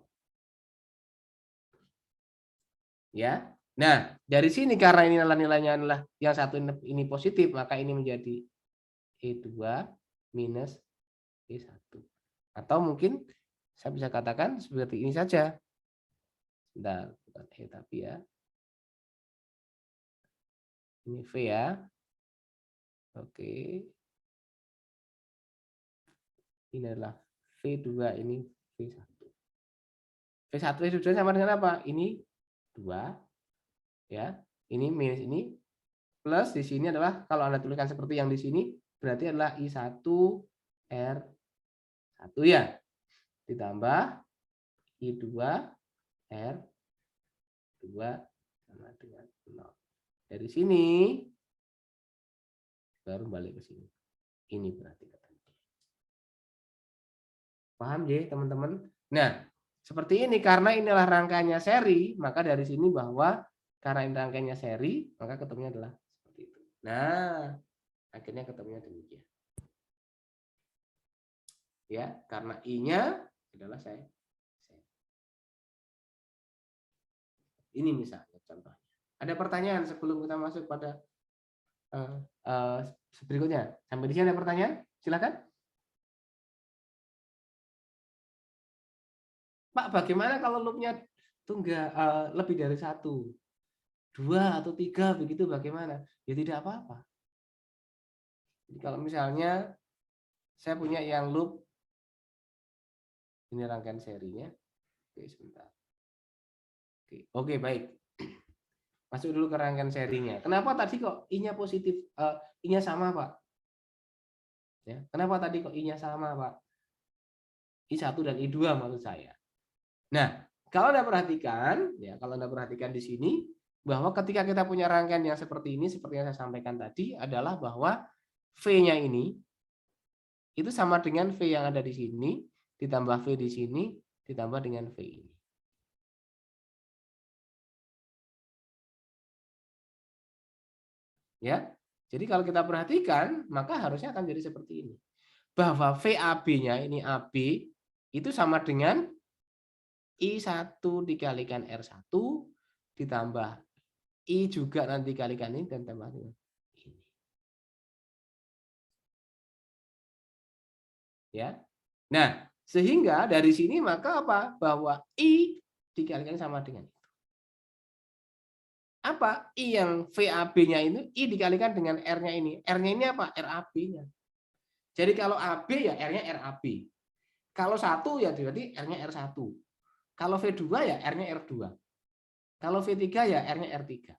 Ya. Nah, dari sini karena ini nilainya adalah yang satu ini positif, maka ini menjadi E2 minus E1. Atau mungkin saya bisa katakan seperti ini saja. Sebentar, bukan E tapi ya. Ini V ya. Oke. Ini adalah V2, ini V1. V1 V2 sama dengan apa? Ini 2 ya. Ini minus ini plus di sini adalah kalau Anda tuliskan seperti yang di sini berarti adalah I1R1 ya. Ditambah I2R2 sama dengan 0. Dari sini baru balik ke sini. Ini berarti ketemu. Paham ya, teman-teman? Nah, seperti ini karena inilah rangkaiannya seri, maka dari sini bahwa karena ini rangkaiannya seri, maka ketemunya adalah seperti itu. Nah, akhirnya ketemunya demikian. Ya, karena I-nya adalah saya. Ini misalnya contohnya. Ada pertanyaan sebelum kita masuk pada berikutnya. Sampai di sini ada pertanyaan? Silakan. Pak, bagaimana kalau loopnya tunggal lebih dari 1, 2 atau 3 begitu bagaimana? Ya tidak apa-apa. Jadi kalau misalnya saya punya yang loop ini rangkaian serinya. Oke, sebentar. Oke, baik. Masuk dulu ke rangkaian serinya. Kenapa tadi kok I-nya positif? I-nya sama, Pak? Ya, kenapa tadi kok I-nya sama, Pak? I1 dan I2 maksud saya. Nah, kalau Anda perhatikan, ya, kalau Anda perhatikan di sini bahwa ketika kita punya rangkaian yang seperti ini, seperti yang saya sampaikan tadi, adalah bahwa V-nya ini itu sama dengan V yang ada di sini, ditambah V di sini, ditambah dengan V ini. Ya, jadi kalau kita perhatikan, maka harusnya akan jadi seperti ini. Bahwa VAB-nya ini AB itu sama dengan I1 dikalikan R1 ditambah I juga nanti kalikan ini dan tambah ini. Ya. Nah, sehingga dari sini maka apa? Bahwa I dikalikan sama dengan itu. Apa? I yang VAB-nya ini I dikalikan dengan R-nya ini. R-nya ini apa? RAB-nya. Jadi kalau AB ya R-nya RAB. Kalau 1 ya berarti R-nya R1. Kalau V2 ya R-nya R2. Kalau V3 ya R-nya R3.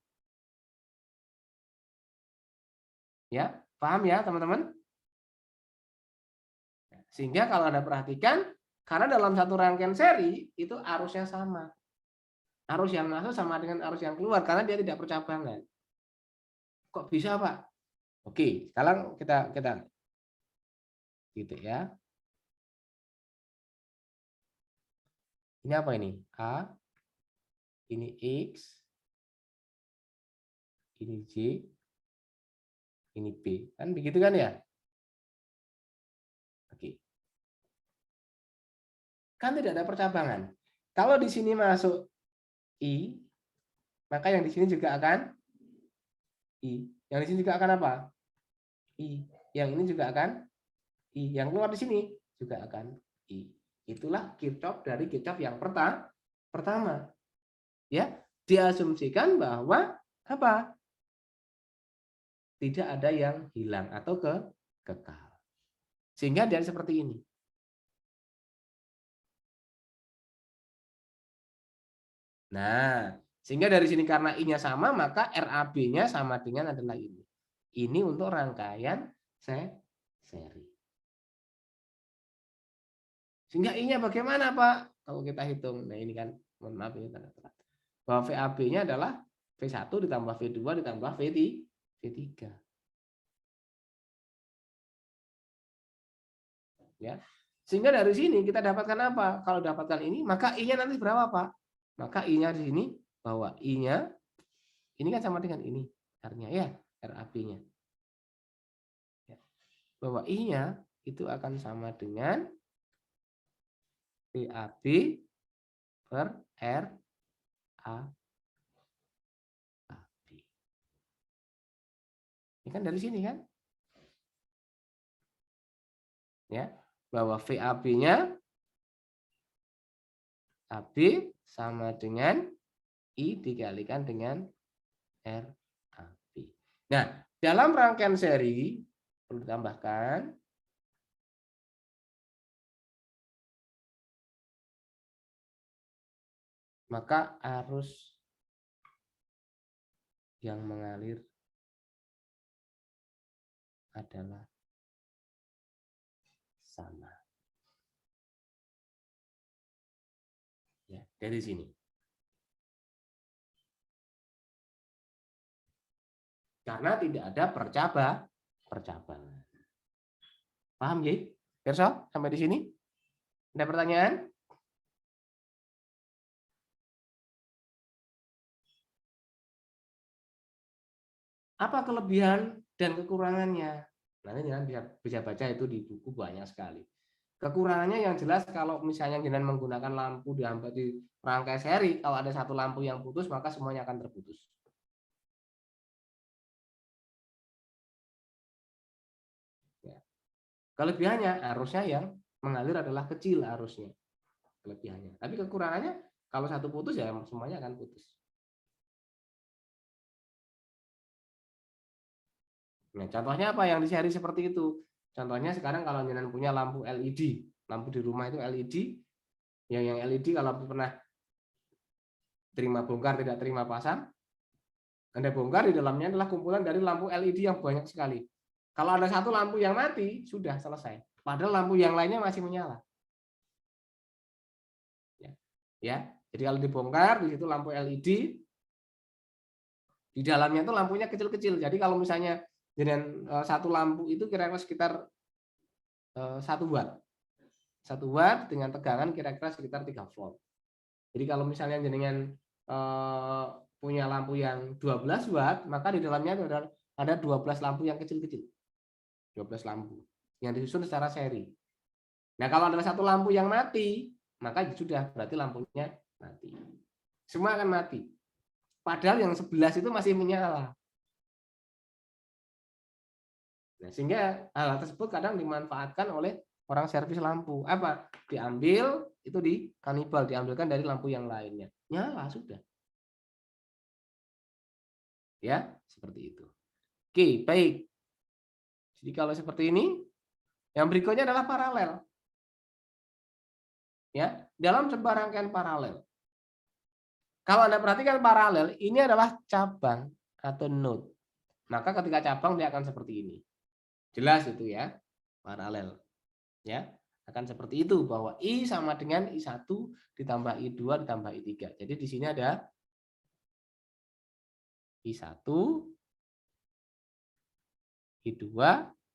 Ya, paham ya teman-teman? Sehingga kalau Anda perhatikan Karena dalam satu rangkaian seri itu arusnya sama. Arus yang masuk sama dengan arus yang keluar karena dia tidak percabangan. Kok bisa, Pak? Oke, sekarang kita gitu ya. Ini apa ini? A, ini X, ini J, ini B. Kan begitu kan ya? Oke. Kan tidak ada percabangan. Kalau di sini masuk I, maka yang di sini juga akan I. Yang di sini juga akan apa? I. Yang ini juga akan I. Yang keluar di sini juga akan I. Itulah Kirchhoff dari Kirchhoff yang pertama. Ya, diasumsikan bahwa apa? Tidak ada yang hilang atau kekal. Sehingga dia seperti ini. Nah, sehingga dari sini karena I-nya sama, maka RAB-nya sama dengan adalah ini. Ini untuk rangkaian seri. Sehingga I-nya bagaimana, Pak? Kalau kita hitung, nah ini kan, mohon maaf ini tanda telat. Bahwa VAB-nya adalah V1 ditambah V2 ditambah V3. Ya. Sehingga dari sini kita dapatkan apa? Kalau dapatkan ini, maka I-nya nanti berapa, Pak? Maka I-nya di sini, bahwa I-nya, ini kan sama dengan ini. Artinya ya, RAB-nya. Ya. Bahwa I-nya itu akan sama dengan VAB per RAB. Ini kan dari sini kan? Ya, bahwa VAB-nya AB sama dengan I dikalikan dengan RAB. Nah, dalam rangkaian seri perlu ditambahkan maka arus yang mengalir adalah sama. Ya, dari sini. Karena tidak ada percabangan. Paham ya? Perso, sampai di sini? Ada pertanyaan? Apa kelebihan dan kekurangannya? Nanti jangan bisa baca itu di buku banyak sekali. Kekurangannya yang jelas kalau misalnya jangan menggunakan lampu di rangkai seri, kalau ada satu lampu yang putus maka semuanya akan terputus. Ya. Kelebihannya arusnya yang mengalir adalah kecil arusnya. Kelebihannya. Tapi kekurangannya kalau satu putus ya semuanya akan putus. Nah, contohnya apa yang di seri seperti itu? Contohnya sekarang kalau jenengan punya lampu LED, lampu di rumah itu LED, yang LED kalau pernah terima bongkar tidak terima pasang, Anda bongkar di dalamnya adalah kumpulan dari lampu LED yang banyak sekali. Kalau ada satu lampu yang mati, sudah selesai. Padahal lampu yang lainnya masih menyala. Ya, jadi kalau dibongkar di situ lampu LED, di dalamnya itu lampunya kecil-kecil. Jadi kalau misalnya dengan satu lampu itu kira-kira sekitar 1 watt. 1 watt dengan tegangan kira-kira sekitar 3 volt. Jadi kalau misalnya jenengan punya lampu yang 12 watt, maka di dalamnya ada 12 lampu yang kecil-kecil. 12 lampu yang disusun secara seri. Nah, kalau ada satu lampu yang mati, maka sudah berarti lampunya mati. Semua akan mati. Padahal yang 11 itu masih menyala. Nah, sehingga hal tersebut kadang dimanfaatkan oleh orang servis lampu. Apa? Diambil, itu di kanibal, diambilkan dari lampu yang lainnya. Nyala, sudah. Ya, seperti itu. Oke, baik. Jadi kalau seperti ini, yang berikutnya adalah paralel. Ya, dalam sebuah rangkaian paralel. Kalau Anda perhatikan paralel, ini adalah cabang atau node. Maka ketika cabang dia akan seperti ini. Jelas itu ya, paralel. Ya. Akan seperti itu, bahwa I sama dengan I1 ditambah I2 ditambah I3. Jadi di sini ada I1, I2,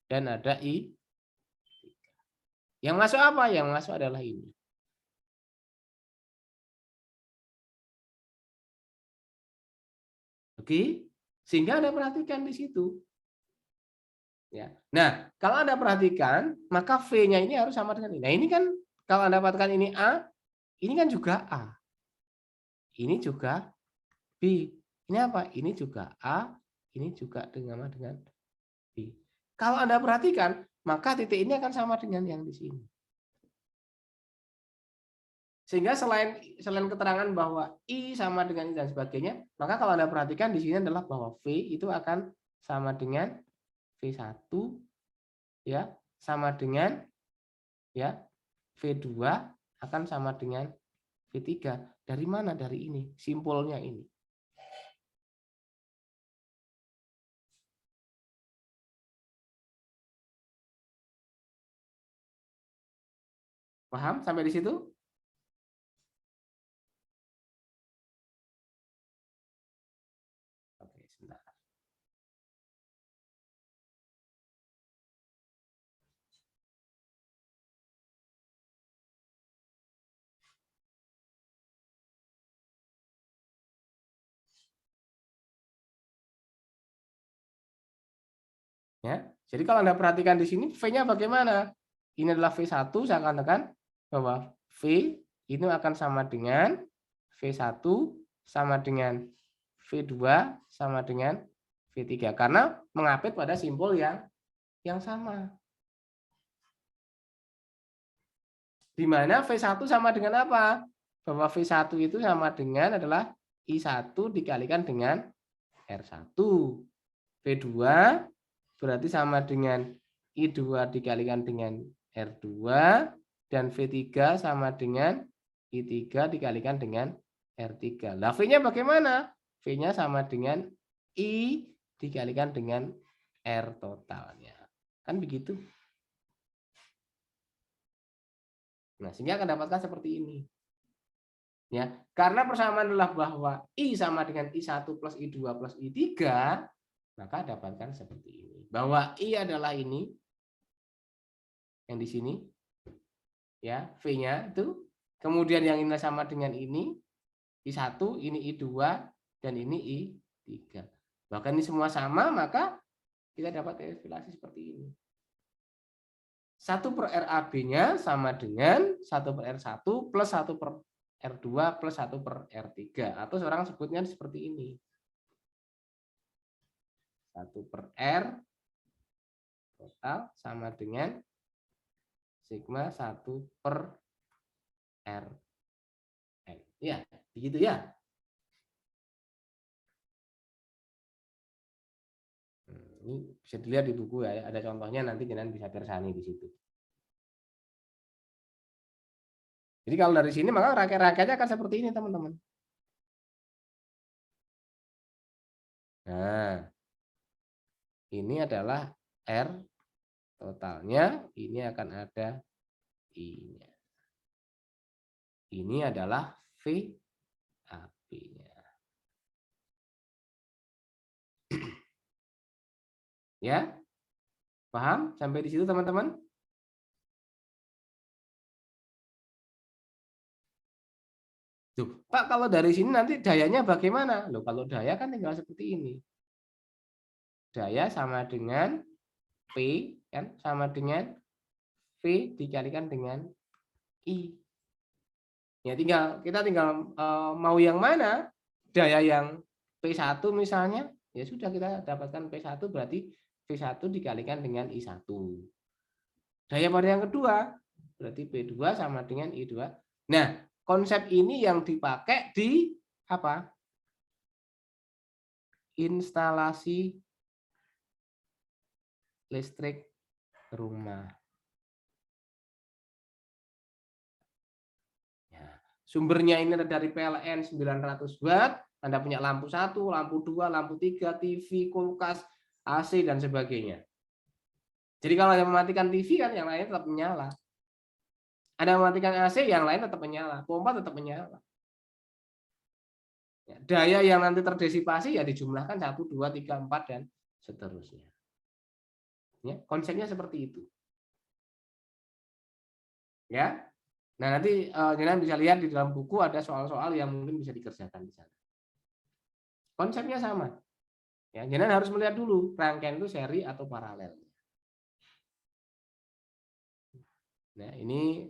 dan ada I3. Yang masuk apa? Yang masuk adalah ini. Oke, sehingga Anda perhatikan di situ. Ya. Nah, kalau Anda perhatikan, maka V-nya ini harus sama dengan ini. Nah, ini kan kalau Anda dapatkan ini A, ini kan juga A. Ini juga B. Ini apa? Ini juga A, ini juga dengan B. Kalau Anda perhatikan, maka titik ini akan sama dengan yang di sini. Sehingga selain keterangan bahwa I sama dengan I dan sebagainya, maka kalau Anda perhatikan di sini adalah bahwa V itu akan sama dengan V1 ya, sama dengan ya V2 akan sama dengan V3. Dari mana? Dari ini, simpulnya ini. Paham sampai di situ? Oke, sebentar. Ya. Jadi kalau Anda perhatikan di sini V-nya bagaimana? Ini adalah V1, saya akan tekan bahwa V ini akan sama dengan V1 sama dengan V2 sama dengan V3 karena mengapit pada simpul yang sama. Di mana V1 sama dengan apa? Bahwa V1 itu sama dengan adalah I1 dikalikan dengan R1. V2 berarti sama dengan I2 dikalikan dengan R2 dan V3 sama dengan I3 dikalikan dengan R3. Nah, V-nya bagaimana? V-nya sama dengan I dikalikan dengan R totalnya. Kan begitu. Nah, sehingga akan dapatkan seperti ini. Ya, karena persamaan adalah bahwa I sama dengan I1 plus I2 plus I3, maka dapatkan seperti ini. Bahwa I adalah ini, yang di sini, ya V-nya itu. Kemudian yang ini sama dengan ini, I1, ini I2, dan ini I3. Bahkan ini semua sama, maka kita dapat eskalasi seperti ini. 1 per RAB-nya sama dengan 1 per R1 plus 1 per R2 plus 1 per R3. Atau orang sebutnya seperti ini. 1 per R total sama dengan sigma 1 per R. Ya, begitu ya. Ini bisa dilihat di buku ya, ada contohnya nanti kalian bisa tersani di situ. Jadi kalau dari sini maka rangkaiannya akan seperti ini teman-teman. Nah, ini adalah R totalnya, ini akan ada I-nya. Ini adalah VAB-nya. Ya, paham sampai di situ teman-teman? Tuh, Pak, kalau dari sini nanti dayanya bagaimana? Loh, kalau daya kan tinggal seperti ini. Daya sama dengan P, kan sama dengan V dikalikan dengan I. Ya, kita tinggal mau yang mana? Daya yang P1 misalnya, ya sudah kita dapatkan P1 berarti V1 dikalikan dengan I1. Daya pada yang kedua berarti P2 sama dengan I2. Nah, konsep ini yang dipakai di apa? Instalasi listrik rumah. Ya, sumbernya ini dari PLN 900 watt. Anda punya lampu 1, lampu 2, lampu 3, TV, kulkas, AC, dan sebagainya. Jadi kalau yang mematikan TV kan yang lainnya tetap menyala. Anda mematikan AC, yang lain tetap menyala, pompa tetap menyala. Ya, daya yang nanti terdisipasi ya dijumlahkan 1, 2, 3, 4 dan seterusnya. Ya, konsepnya seperti itu. Ya. Nah, nanti jenengan bisa lihat di dalam buku ada soal-soal yang mungkin bisa dikerjakan di sana. Konsepnya sama. Ya, jenengan harus melihat dulu rangkaian itu seri atau paralel. Nah, ini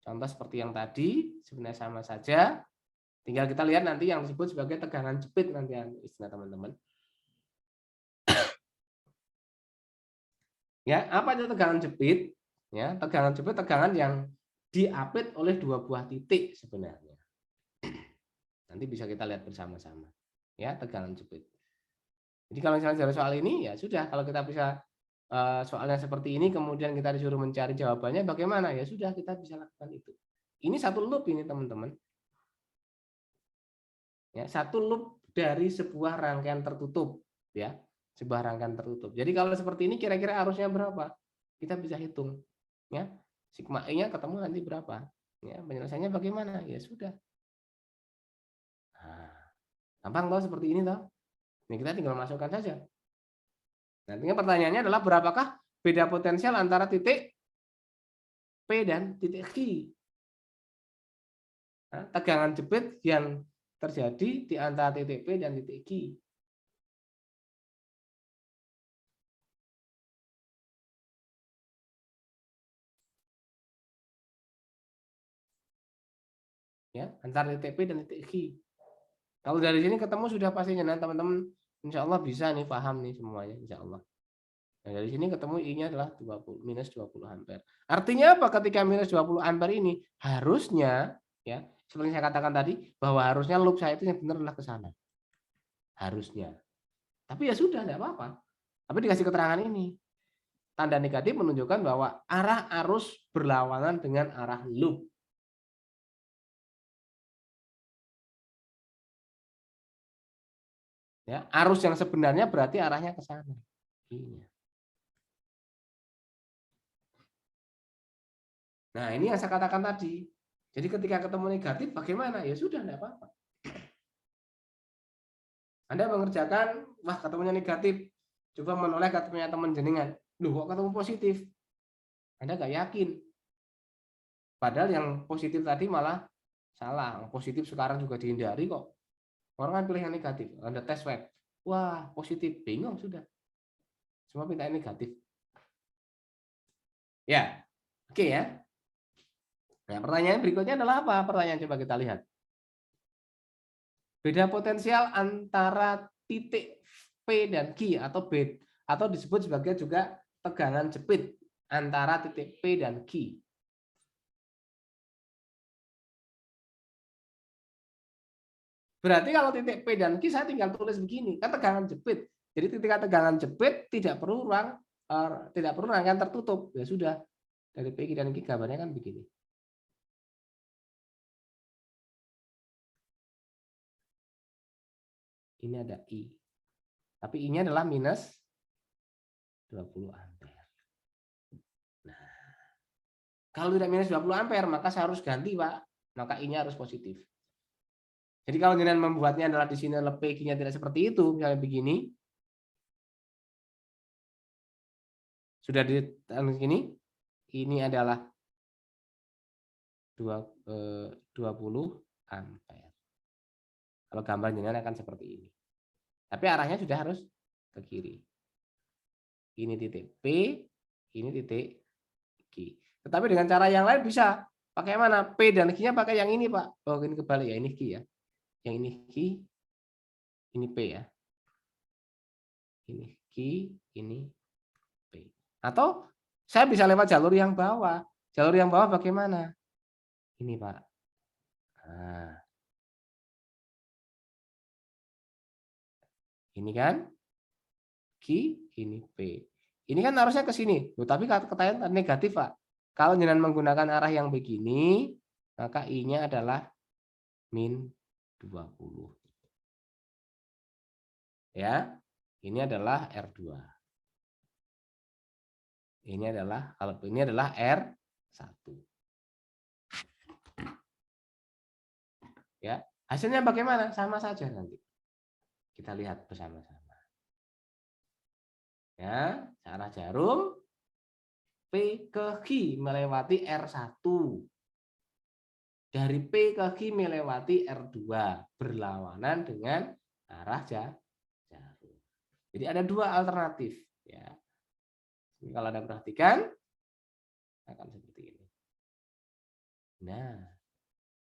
contoh seperti yang tadi, sebenarnya sama saja. Tinggal kita lihat nanti yang disebut sebagai tegangan jepit nanti istilah teman-teman. Ya, apa itu tegangan jepit? Ya, tegangan jepit tegangan yang diapit oleh dua buah titik sebenarnya. Nanti bisa kita lihat bersama-sama. Ya, tegangan jepit. Jadi kalau misalnya dari soal ini ya sudah, kalau kita bisa soalnya seperti ini kemudian kita disuruh mencari jawabannya bagaimana? Ya sudah, kita bisa lakukan itu. Ini satu loop ini teman-teman. Ya, satu loop dari sebuah rangkaian tertutup, ya. Sebuah rangkaian tertutup. Jadi kalau seperti ini kira-kira arusnya berapa? Kita bisa hitung, ya. Sigma E-nya ketemu nanti berapa? Ya, penyelesaiannya bagaimana? Ya sudah. Nah, gampang toh seperti ini toh. Ini kita tinggal masukkan saja. Nantinya pertanyaannya adalah berapakah beda potensial antara titik P dan titik Q? Nah, tegangan jepit yang terjadi di antara titik P dan titik Q. Ya, antara titik P dan titik Q. Kalau dari sini ketemu sudah pastinya, nah teman-teman insya Allah bisa nih paham nih semuanya insya Allah. Nah, dari sini ketemu I-nya adalah 20, minus 20 ampere. Artinya apa ketika minus 20 ampere ini? Harusnya, ya seperti saya katakan tadi, bahwa harusnya loop saya itu yang benar adalah ke sana. Harusnya. Tapi ya sudah, tidak apa-apa. Tapi dikasih keterangan ini. Tanda negatif menunjukkan bahwa arah arus berlawanan dengan arah loop. Ya, arus yang sebenarnya berarti arahnya ke sana. Iya. Nah, ini yang saya katakan tadi. Jadi ketika ketemu negatif, bagaimana? Ya sudah, tidak apa-apa. Anda mengerjakan, wah ketemunya negatif. Coba menoleh ketemunya teman jenengan. Loh, kok ketemu positif? Anda nggak yakin. Padahal yang positif tadi malah salah. Yang positif sekarang juga dihindari kok. Orang kan pilih yang negatif. Anda tes swab. Wah, positif. Bingung sudah. Semua minta yang negatif. Ya, oke ya. Nah, pertanyaan berikutnya adalah apa? Pertanyaan coba kita lihat. Beda potensial antara titik P dan Q atau B atau disebut sebagai juga tegangan jepit antara titik P dan Q. Berarti kalau titik P dan Q saya tinggal tulis begini, kan tegangan jepit. Jadi ketika tegangan jepit tidak perlu rangkaian tertutup. Ya sudah, dari P dan Q gambarnya kan begini. Ini ada I. Tapi I-nya adalah minus 20 ampere. Nah, kalau tidak minus 20 ampere, maka saya harus ganti, Pak. Maka I-nya harus positif. Jadi kalau kalian membuatnya adalah di sini adalah P-nya tidak seperti itu, misalnya begini. Sudah di sini, ini adalah 20 ampere. Kalau gambar jenengan akan seperti ini. Tapi arahnya sudah harus ke kiri. Ini titik P, ini titik Q. Tetapi dengan cara yang lain bisa. Pakai mana? P dan Q-nya pakai yang ini, Pak. Oh, ini kebalik ya, ini Q ya. Yang ini Q, ini P ya. Ini Q, ini P. Atau saya bisa lewat jalur yang bawah. Jalur yang bawah bagaimana? Ini, Pak. Nah. Ini kan Q, ini P. Ini kan harusnya ke sini. Loh, tapi katanya negatif, Pak. Kalau jangan menggunakan arah yang begini, maka I-nya adalah min 20. Ya. Ini adalah R2. Ini adalah R1. Ya, hasilnya bagaimana? Sama saja nanti. Kita lihat bersama-sama. Ya, arah jarum P ke Q melewati R1. Dari P ke Q melewati R2 berlawanan dengan arah jarum. Jadi ada dua alternatif ya. Kalau Anda perhatikan akan seperti ini. Nah,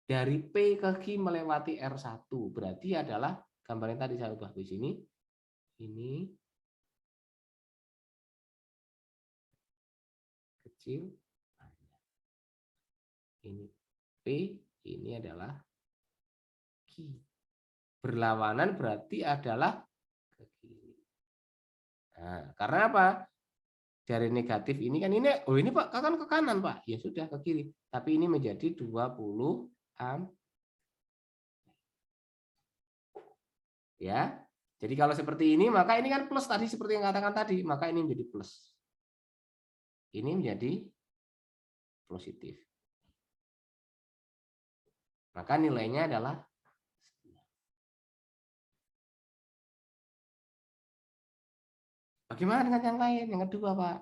dari P ke Q melewati R1 berarti adalah gambar yang tadi saya ubah di sini. Ini kecil. Ini P, ini adalah Q. Berlawanan berarti adalah ke kiri. Nah, karena apa? Dari negatif ini kan ini, oh ini Pak, kan ke kanan Pak. Ya sudah ke kiri. Tapi ini menjadi 20 ampere. Ya. Jadi kalau seperti ini, maka ini kan plus tadi seperti yang katakan tadi, maka ini menjadi plus. Ini menjadi positif. Maka nilainya adalah bagaimana dengan yang lain? Yang kedua, Pak.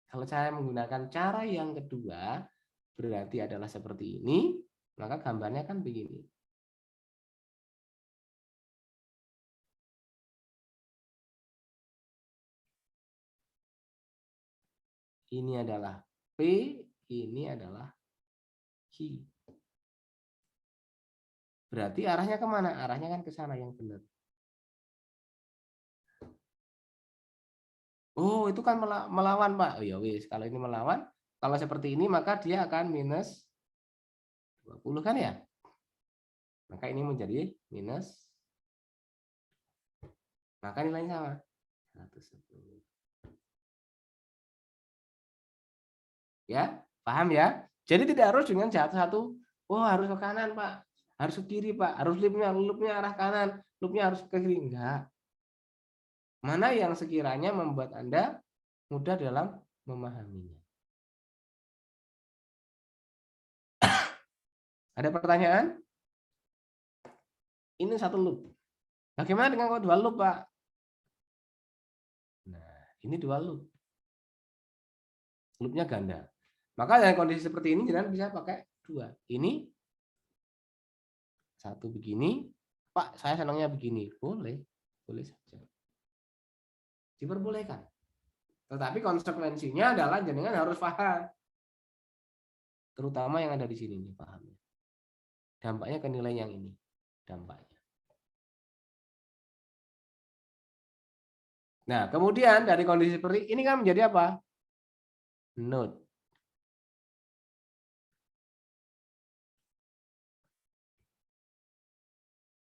Kalau saya menggunakan cara yang kedua, berarti adalah seperti ini, maka gambarnya kan begini. Ini adalah P, ini adalah Q. Berarti arahnya kemana? Arahnya kan ke sana yang benar. Oh, itu kan melawan, Pak. Oh, ya wis, kalau ini melawan, kalau seperti ini maka dia akan minus 20 kan ya? Maka ini menjadi minus. Maka nilainya sama. 110. Ya, paham ya? Jadi tidak harus dengan satu-satu, oh harus ke kanan, Pak. Harus ke kiri, Pak. Harus loopnya arah kanan, loopnya harus ke kiri. Enggak. Mana yang sekiranya membuat Anda mudah dalam memahaminya. Ada pertanyaan? Ini satu loop. Bagaimana dengan kalau dua loop, Pak? Nah, ini dua loop. Loopnya ganda. Maka dalam kondisi seperti ini jangan bisa pakai dua. Ini satu begini, Pak, saya senangnya begini. Boleh, boleh saja. Diperbolehkan. Tetapi konsekuensinya adalah jenengan harus paham. Terutama yang ada di sini nih, pahamnya. Dampaknya ke nilai yang ini. Dampaknya. Nah, kemudian dari kondisi seperti ini kan menjadi apa? Node.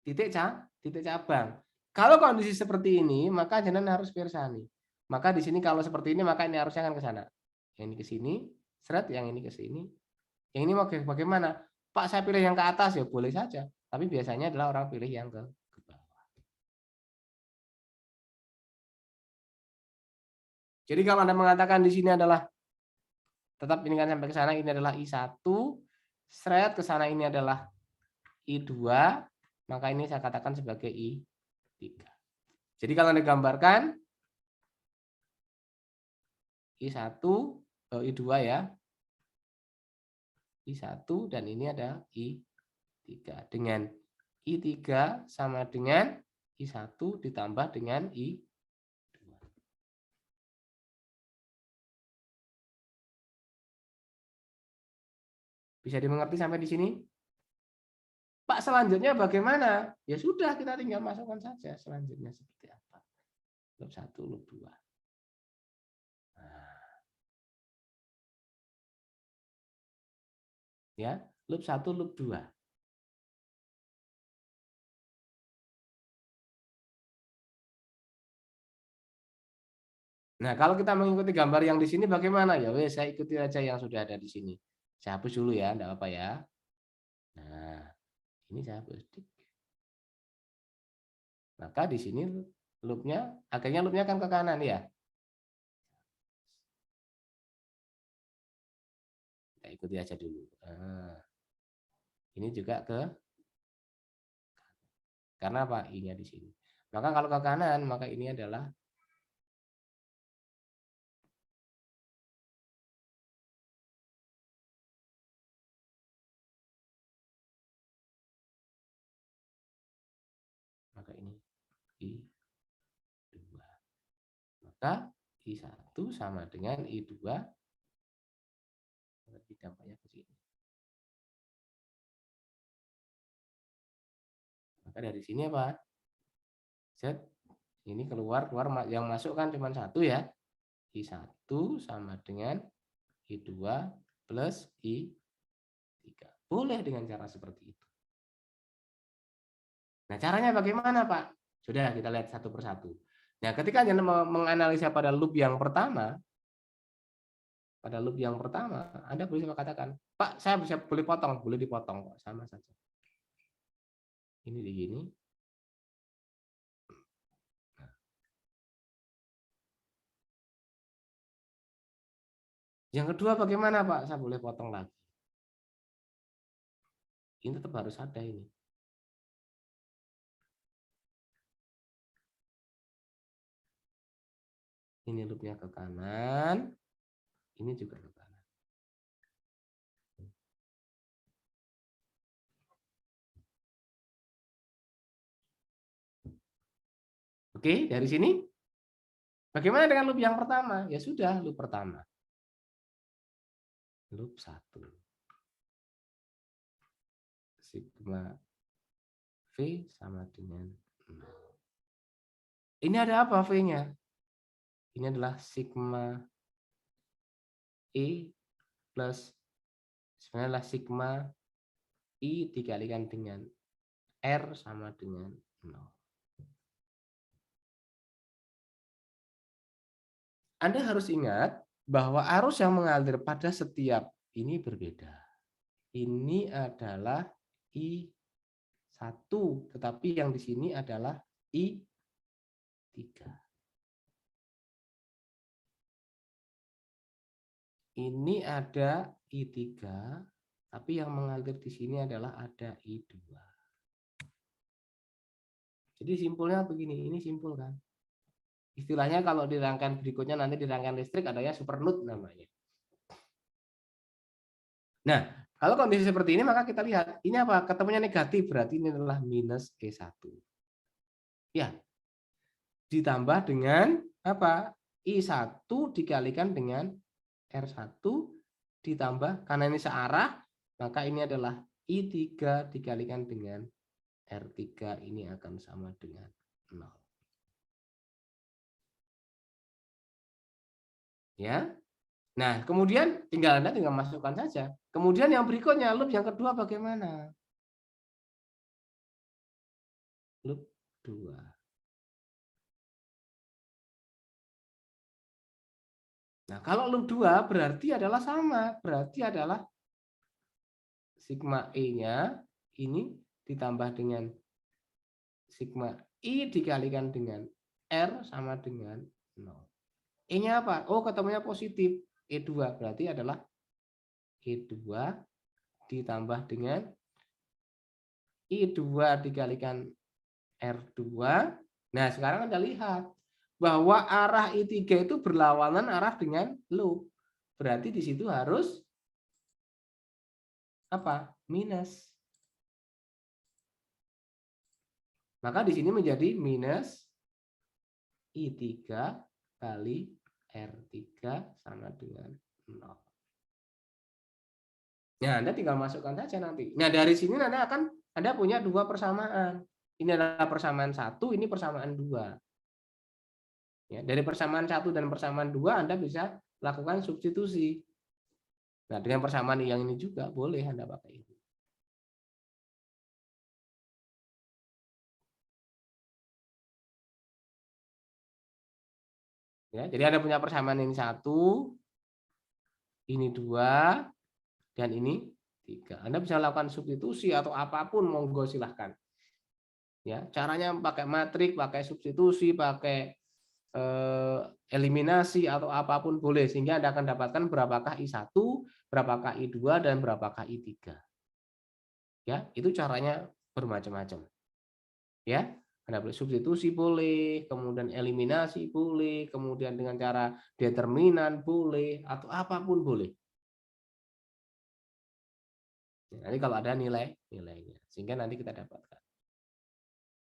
Titik cabang. Kalau kondisi seperti ini, maka jenengan harus pirsani. Maka di sini kalau seperti ini, maka ini harusnya kan ke sana. Yang ini ke sini, seret, yang ini ke sini. Yang ini mau bagaimana? Pak, saya pilih yang ke atas ya boleh saja. Tapi biasanya adalah orang pilih yang ke bawah. Jadi kalau Anda mengatakan di sini adalah tetap ini kan sampai ke sana, ini adalah I1, seret ke sana ini adalah I2, maka ini saya katakan sebagai I3. Jadi kalau Anda gambarkan I1, I2 ya, I1 dan ini ada I3. Dengan I3 sama dengan I1 ditambah dengan I2. Bisa dimengerti sampai di sini? Pak, selanjutnya bagaimana? Ya sudah, kita tinggal masukkan saja selanjutnya seperti apa. Loop 1, loop 2. Nah. Ya, loop 1, loop 2. Nah, kalau kita mengikuti gambar yang di sini bagaimana? Ya wes, saya ikuti aja yang sudah ada di sini. Saya hapus dulu ya, enggak apa-apa ya. Nah, ini saya hapus. Maka di sini loopnya, akhirnya loopnya kan ke kanan ya. Kita ikuti aja dulu. Nah. Ini juga ke karena apa? I-nya di sini. Maka kalau ke kanan, maka ini adalah maka ini I2. Maka I1 sama dengan I2 dampaknya ke sini. Maka dari sini apa? Z ini keluar yang masuk kan cuma satu ya. I1 sama dengan I2 plus I3. Boleh dengan cara seperti itu. Nah, caranya bagaimana, Pak? Sudah, kita lihat satu persatu. Nah, ketika Anda menganalisa pada loop yang pertama, Anda bisa katakan, Pak, saya bisa boleh potong, boleh dipotong kok, sama saja. Ini di gini. Yang kedua bagaimana, Pak? Saya boleh potong lagi. Ini tetap harus ada ini. Ini loopnya ke kanan, ini juga ke kanan. Oke, dari sini. Bagaimana dengan loop yang pertama? Ya sudah, loop pertama. Loop 1. Sigma V sama dengan 0. Ini ada apa V-nya? Ini adalah sigma E plus sebenarnya adalah sigma I dikalikan dengan R sama dengan 0. Anda harus ingat bahwa arus yang mengalir pada setiap ini berbeda. Ini adalah I1, tetapi yang di sini adalah I3. Ini ada I3, tapi yang mengalir di sini adalah ada I2. Jadi simpulnya begini, ini simpul kan. Istilahnya kalau di rangkaian berikutnya nanti di rangkaian listrik adanya supernode namanya. Nah, kalau kondisi seperti ini maka kita lihat, ini apa? Ketemunya negatif, berarti ini adalah minus E1. Ya, ditambah dengan apa? I1 dikalikan dengan R1 ditambah, karena ini searah, maka ini adalah I3 dikalikan dengan R3, ini akan sama dengan 0. Ya. Nah, kemudian Anda tinggal masukkan saja. Kemudian yang berikutnya, loop yang kedua bagaimana? Loop 2. Nah, kalau loop 2 berarti adalah sama, berarti adalah sigma E-nya ini ditambah dengan sigma I dikalikan dengan R sama dengan 0. E-nya apa? Oh, ketemunya positif. E2 berarti adalah E2 ditambah dengan I2 dikalikan R2. Nah, sekarang Anda lihat bahwa arah I3 itu berlawanan arah dengan loop. Berarti di situ harus apa? Minus. Maka di sini menjadi minus I3 kali R3 sama dengan 0. Nah, Anda tinggal masukkan saja nanti. Nah, dari sini Anda punya dua persamaan. Ini adalah persamaan 1, ini persamaan 2. Ya, dari persamaan 1 dan persamaan 2 Anda bisa lakukan substitusi. Nah, dengan persamaan yang ini juga boleh Anda pakai ini. Ya, jadi Anda punya persamaan ini 1, ini 2, dan ini 3. Anda bisa lakukan substitusi atau apapun, monggo silahkan. Ya, caranya pakai matrik, pakai substitusi, pakai eliminasi atau apapun boleh, sehingga Anda akan dapatkan berapakah I1, berapakah I2, dan berapakah I3. Ya, itu caranya bermacam-macam. Ya, Anda boleh substitusi boleh, kemudian eliminasi boleh, kemudian dengan cara determinan boleh, atau apapun boleh. Nanti kalau ada nilainya, sehingga nanti kita dapatkan.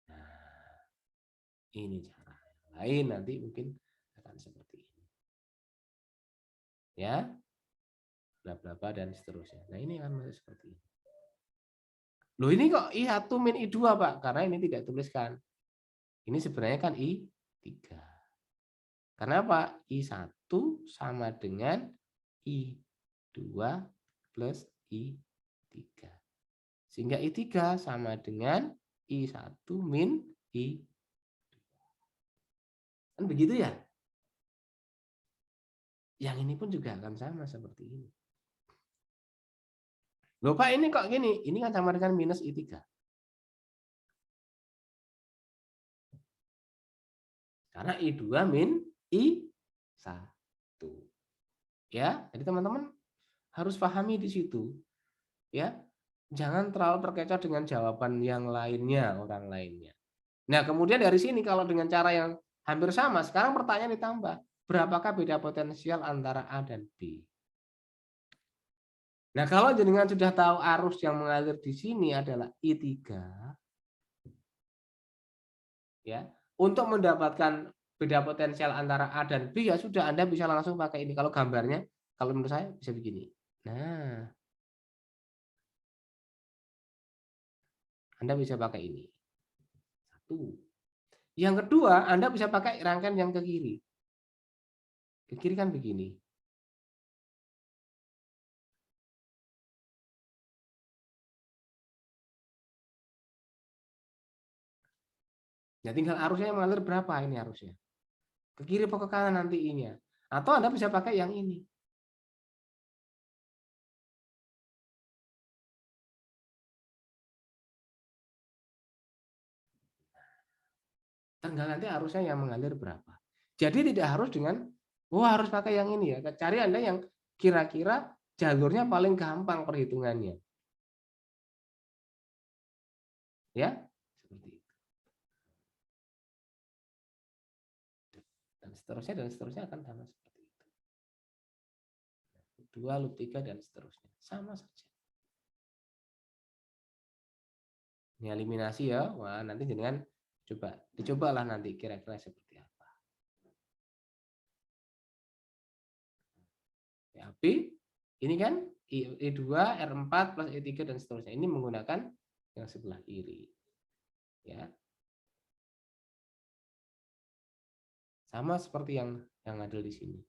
Nah, ini cara yang lain nanti mungkin akan seperti ini. Ya, bla bla bla dan seterusnya. Nah, ini kan masih seperti ini. Loh, ini kok I1 min I2, Pak? Karena ini tidak tuliskan. Ini sebenarnya kan I3. Karena apa? I1 sama dengan I2 plus I3. Sehingga I3 sama dengan I1 min I2. Kan begitu ya? Yang ini pun juga akan sama seperti ini. Loh Pak, ini kok gini? Ini kan sama dengan minus I3. Karena I2 min I1. Ya, jadi teman-teman harus pahami di situ. Ya, jangan terlalu terkecoh dengan jawaban yang lainnya, orang lainnya. Nah, kemudian dari sini kalau dengan cara yang hampir sama, sekarang pertanyaan ditambah. Berapakah beda potensial antara A dan B? Nah, kalau jenengan sudah tahu arus yang mengalir di sini adalah I3, ya, untuk mendapatkan beda potensial antara A dan B, ya sudah, Anda bisa langsung pakai ini. Kalau gambarnya, kalau menurut saya bisa begini. Nah, Anda bisa pakai ini. Satu. Yang kedua, Anda bisa pakai rangkaian yang ke kiri. Ke kiri kan begini. Ya tinggal arusnya mengalir berapa ini arusnya. Ke kiri atau ke kanan nanti I-nya. Atau Anda bisa pakai yang ini. Tinggal nanti arusnya yang mengalir berapa. Jadi tidak harus dengan, harus pakai yang ini ya. Cari Anda yang kira-kira jalurnya paling gampang perhitungannya. Ya, seperti itu. Dan seterusnya akan sama seperti itu. 2, loop 3, dan seterusnya. Sama saja. Ini eliminasi ya. Wah, nanti jenengan dicobalah nanti kira-kira seperti apa. Ya, B, ini kan I2, R4 plus E3 dan seterusnya. Ini menggunakan yang sebelah kiri. Ya. Sama seperti yang ada di sini.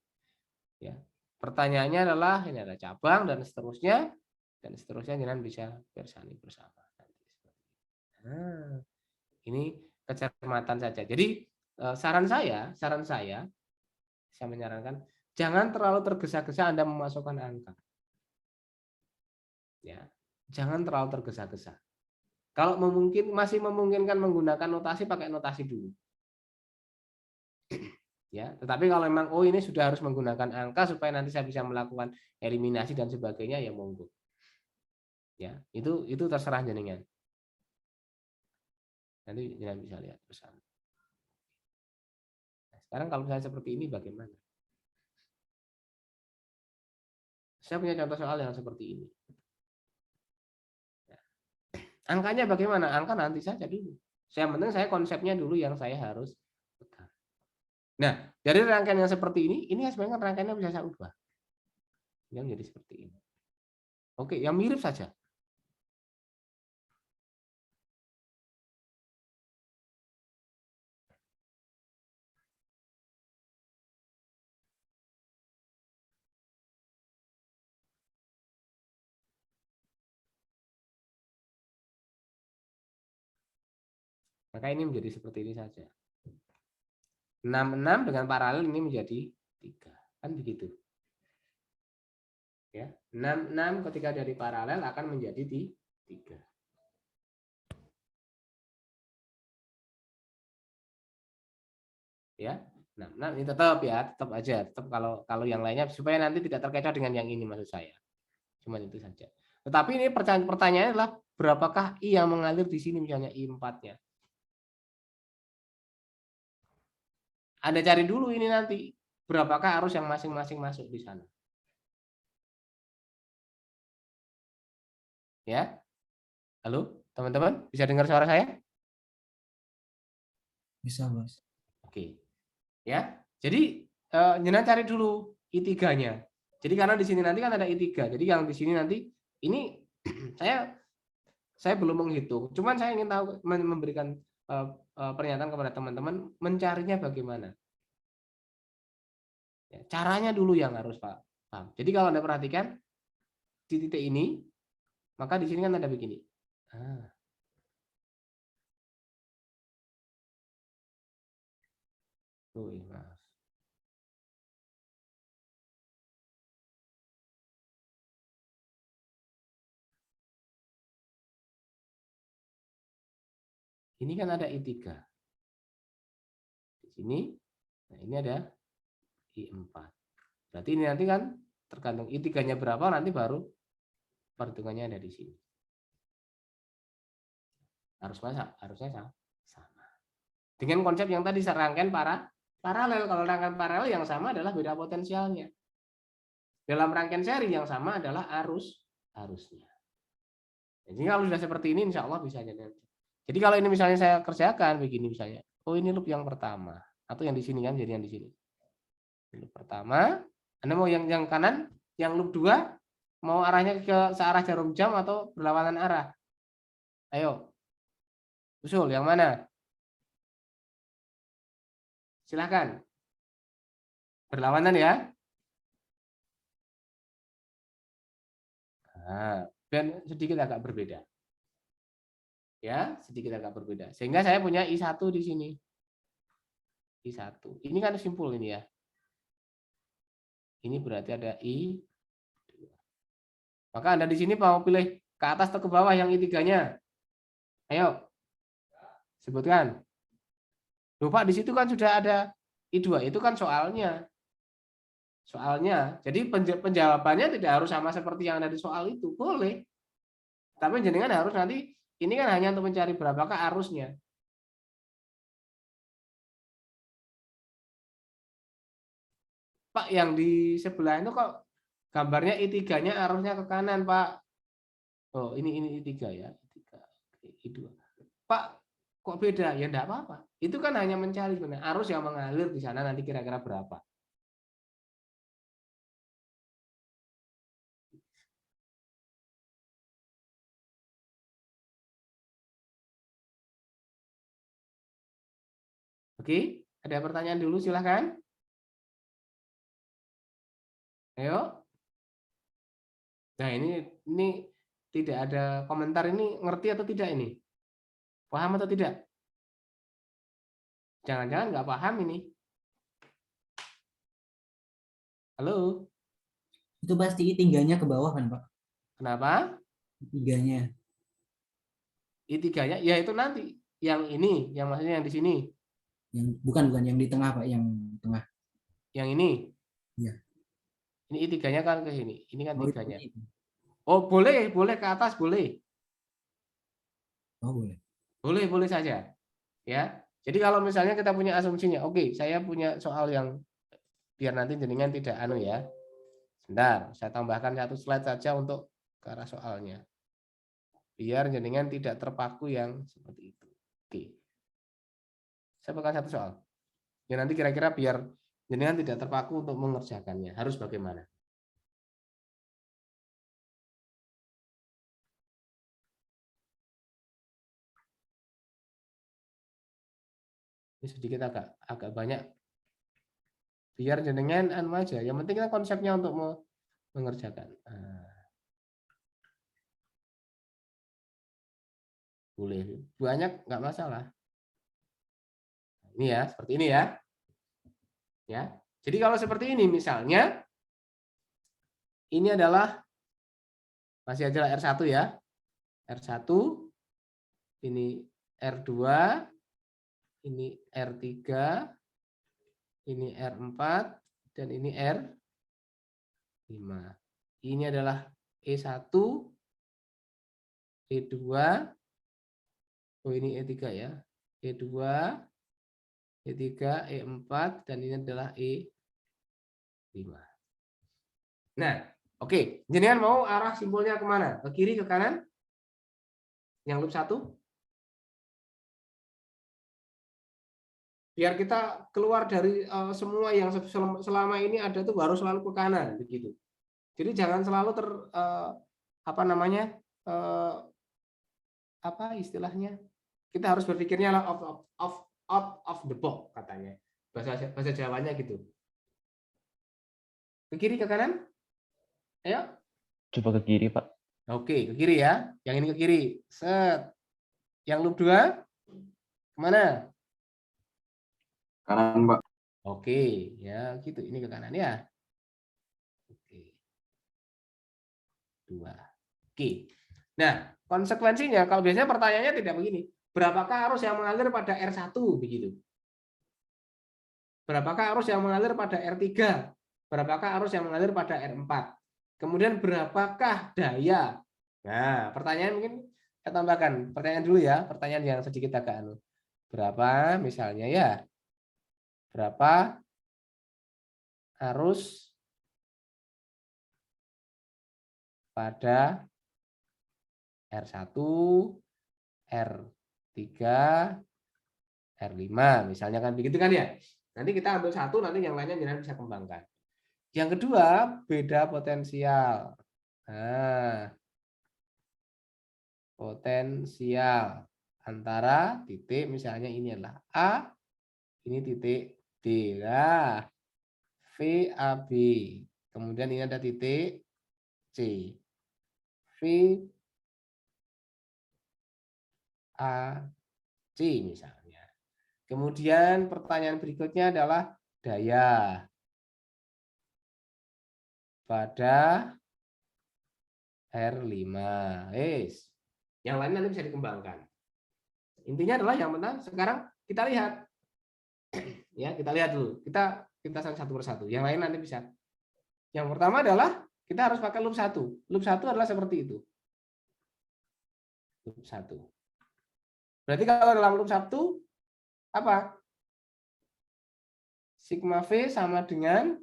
Ya. Pertanyaannya adalah ini ada cabang dan seterusnya jangan bisa bersani bersama. Nah, ini kecermatan saja. Jadi saran saya menyarankan jangan terlalu tergesa-gesa Anda memasukkan angka. Ya, jangan terlalu tergesa-gesa. Kalau masih memungkinkan menggunakan notasi, pakai notasi dulu. Ya, tetapi kalau memang ini sudah harus menggunakan angka supaya nanti saya bisa melakukan eliminasi dan sebagainya, ya monggo. Ya, itu terserah jenengan. Nanti jenengan bisa lihat bersama. Nah, sekarang kalau misalnya seperti ini bagaimana? Saya punya contoh soal yang seperti ini. Ya. Angkanya bagaimana? Angka nanti saja dulu. Yang penting saya konsepnya dulu yang saya harus pegang. Nah, dari rangkaian yang seperti ini sebenarnya rangkaiannya bisa saya ubah. Yang jadi seperti ini. Oke, yang mirip saja. Maka ini menjadi seperti ini saja. 66 dengan paralel ini menjadi 3. Kan begitu. Ya, 66 ketika dari paralel akan menjadi 3. Ya. Nah, ini tetap aja, tetap kalau yang lainnya supaya nanti tidak terkecoh dengan yang ini maksud saya. Cuma itu saja. Tetapi ini pertanyaannya adalah berapakah I yang mengalir di sini misalnya I4-nya. Anda cari dulu ini nanti berapakah arus yang masing-masing masuk di sana. Ya. Halo, teman-teman, bisa dengar suara saya? Bisa, Bos. Oke. Ya. Jadi jenengan cari dulu I3-nya. Jadi karena di sini nanti kan ada I3. Jadi yang di sini nanti ini saya belum menghitung. Cuman saya ingin tahu memberikan pernyataan kepada teman-teman mencarinya bagaimana. Ya, caranya dulu yang harus paham. Jadi kalau Anda perhatikan di titik ini, maka di sini kan ada begini. Maaf. Ini kan ada I3. Di sini, nah ini ada I4. Berarti ini nanti kan tergantung I3-nya berapa, nanti baru perhitungannya ada di sini. Harusnya sama. Dengan konsep yang tadi rangkaian paralel. Kalau rangkaian paralel yang sama adalah beda potensialnya. Dalam rangkaian seri yang sama adalah arusnya. Jadi kalau sudah seperti ini, insya Allah bisa jadi. Jadi kalau ini misalnya saya kerjakan begini misalnya, oh ini loop yang pertama atau yang di sini kan, jadi yang di sini. Loop pertama, Anda mau yang kanan, yang loop 2 mau arahnya ke searah jarum jam atau berlawanan arah? Ayo. Usul yang mana? Silahkan. Berlawanan ya. Nah, dan sedikit agak berbeda. Ya, sedikit agak berbeda. Sehingga saya punya I1 di sini. I1. Ini kan simpul ini ya. Ini berarti ada I2. Maka Anda di sini mau pilih ke atas atau ke bawah yang I3-nya? Ayo. Sebutkan. Lupa di situ kan sudah ada I2, itu kan soalnya. Jadi penjawabannya tidak harus sama seperti yang ada di soal itu. Boleh. Tapi jenengan harus nanti, ini kan hanya untuk mencari berapakah arusnya. Pak, yang di sebelah itu kok gambarnya I3-nya arusnya ke kanan, Pak. Oh, ini I3 ya. I3. I2. Pak, kok beda? Ya enggak apa-apa. Itu kan hanya mencari arus yang mengalir di sana nanti kira-kira berapa. Oke, ada pertanyaan dulu silahkan. Ayo. Nah, ini tidak ada komentar, ini ngerti atau tidak ini? Paham atau tidak? Jangan-jangan nggak paham ini. Halo? Itu pasti I3-nya ke bawah kan, Pak? Kenapa? I3-nya. I3-nya ya itu nanti. Yang ini, yang maksudnya yang di sini. Yang bukan yang di tengah, Pak, yang tengah. Yang ini. Iya. Ini I3-nya kan ke sini. Ini kan Oh, I3-nya. itu. Oh, boleh ke atas boleh. Oh, boleh. Boleh saja. Ya. Jadi kalau misalnya kita punya asumsinya, oke, saya punya soal yang biar nanti jenengan tidak anu ya. Sebentar, saya tambahkan satu slide saja untuk ke arah soalnya. Biar jenengan tidak terpaku yang seperti itu. Oke. Saya bakal satu soal. Ya nanti kira-kira biar jenengan tidak terpaku untuk mengerjakannya. Harus bagaimana? Ini sedikit agak banyak. Biar jenengan anu aja. Yang penting kan konsepnya untuk mengerjakan. Boleh. Banyak nggak masalah. Ini ya, seperti ini ya. Ya. Jadi kalau seperti ini misalnya ini adalah masih adalah R1 ya. R1 ini R2 ini R3 ini R4 dan ini R5. Ini adalah E1 E2, oh ini E3 ya, E2, E3, E4, dan ini adalah E5. Nah, oke. Jenengan mau arah simpulnya kemana? Ke kiri, ke kanan? Yang loop 1? Biar kita keluar dari semua yang selama ini ada tuh harus selalu ke kanan, begitu. Jadi jangan selalu apa namanya, apa istilahnya? Kita harus berpikirnya out of the box katanya. Bahasa Jawanya gitu. Ke kiri, ke kanan? Ayo. Coba ke kiri, Pak. Oke, ke kiri ya. Yang ini ke kiri. Set. Yang loop 2 kemana? Kanan, Pak. Oke, ya gitu. Ini ke kanan ya. Oke. 2. Oke. Nah, konsekuensinya kalau biasanya pertanyaannya tidak begini. Berapakah arus yang mengalir pada R1 begitu? Berapakah arus yang mengalir pada R3? Berapakah arus yang mengalir pada R4? Kemudian berapakah daya? Nah, pertanyaan mungkin saya tambahkan. Pertanyaan dulu ya, pertanyaan yang sedikit agak anu. Berapa misalnya ya? Berapa arus pada R1, R3, R5 misalnya kan begitu kan ya. Nanti kita ambil satu, nanti yang lainnya jangan bisa kembangkan. Yang kedua, beda potensial. Nah, potensial antara titik misalnya ini adalah A, ini titik D. Nah, VAB. Kemudian ini ada titik C. VAC misalnya. Kemudian pertanyaan berikutnya adalah daya pada R5. Yang lain nanti bisa dikembangkan. Intinya adalah yang penting sekarang kita lihat. Ya, kita lihat dulu. Kita satu persatu. Yang lain nanti bisa. Yang pertama adalah kita harus pakai loop 1. Loop 1 adalah seperti itu. Loop 1. Berarti kalau dalam loop 1 apa? Sigma V sama dengan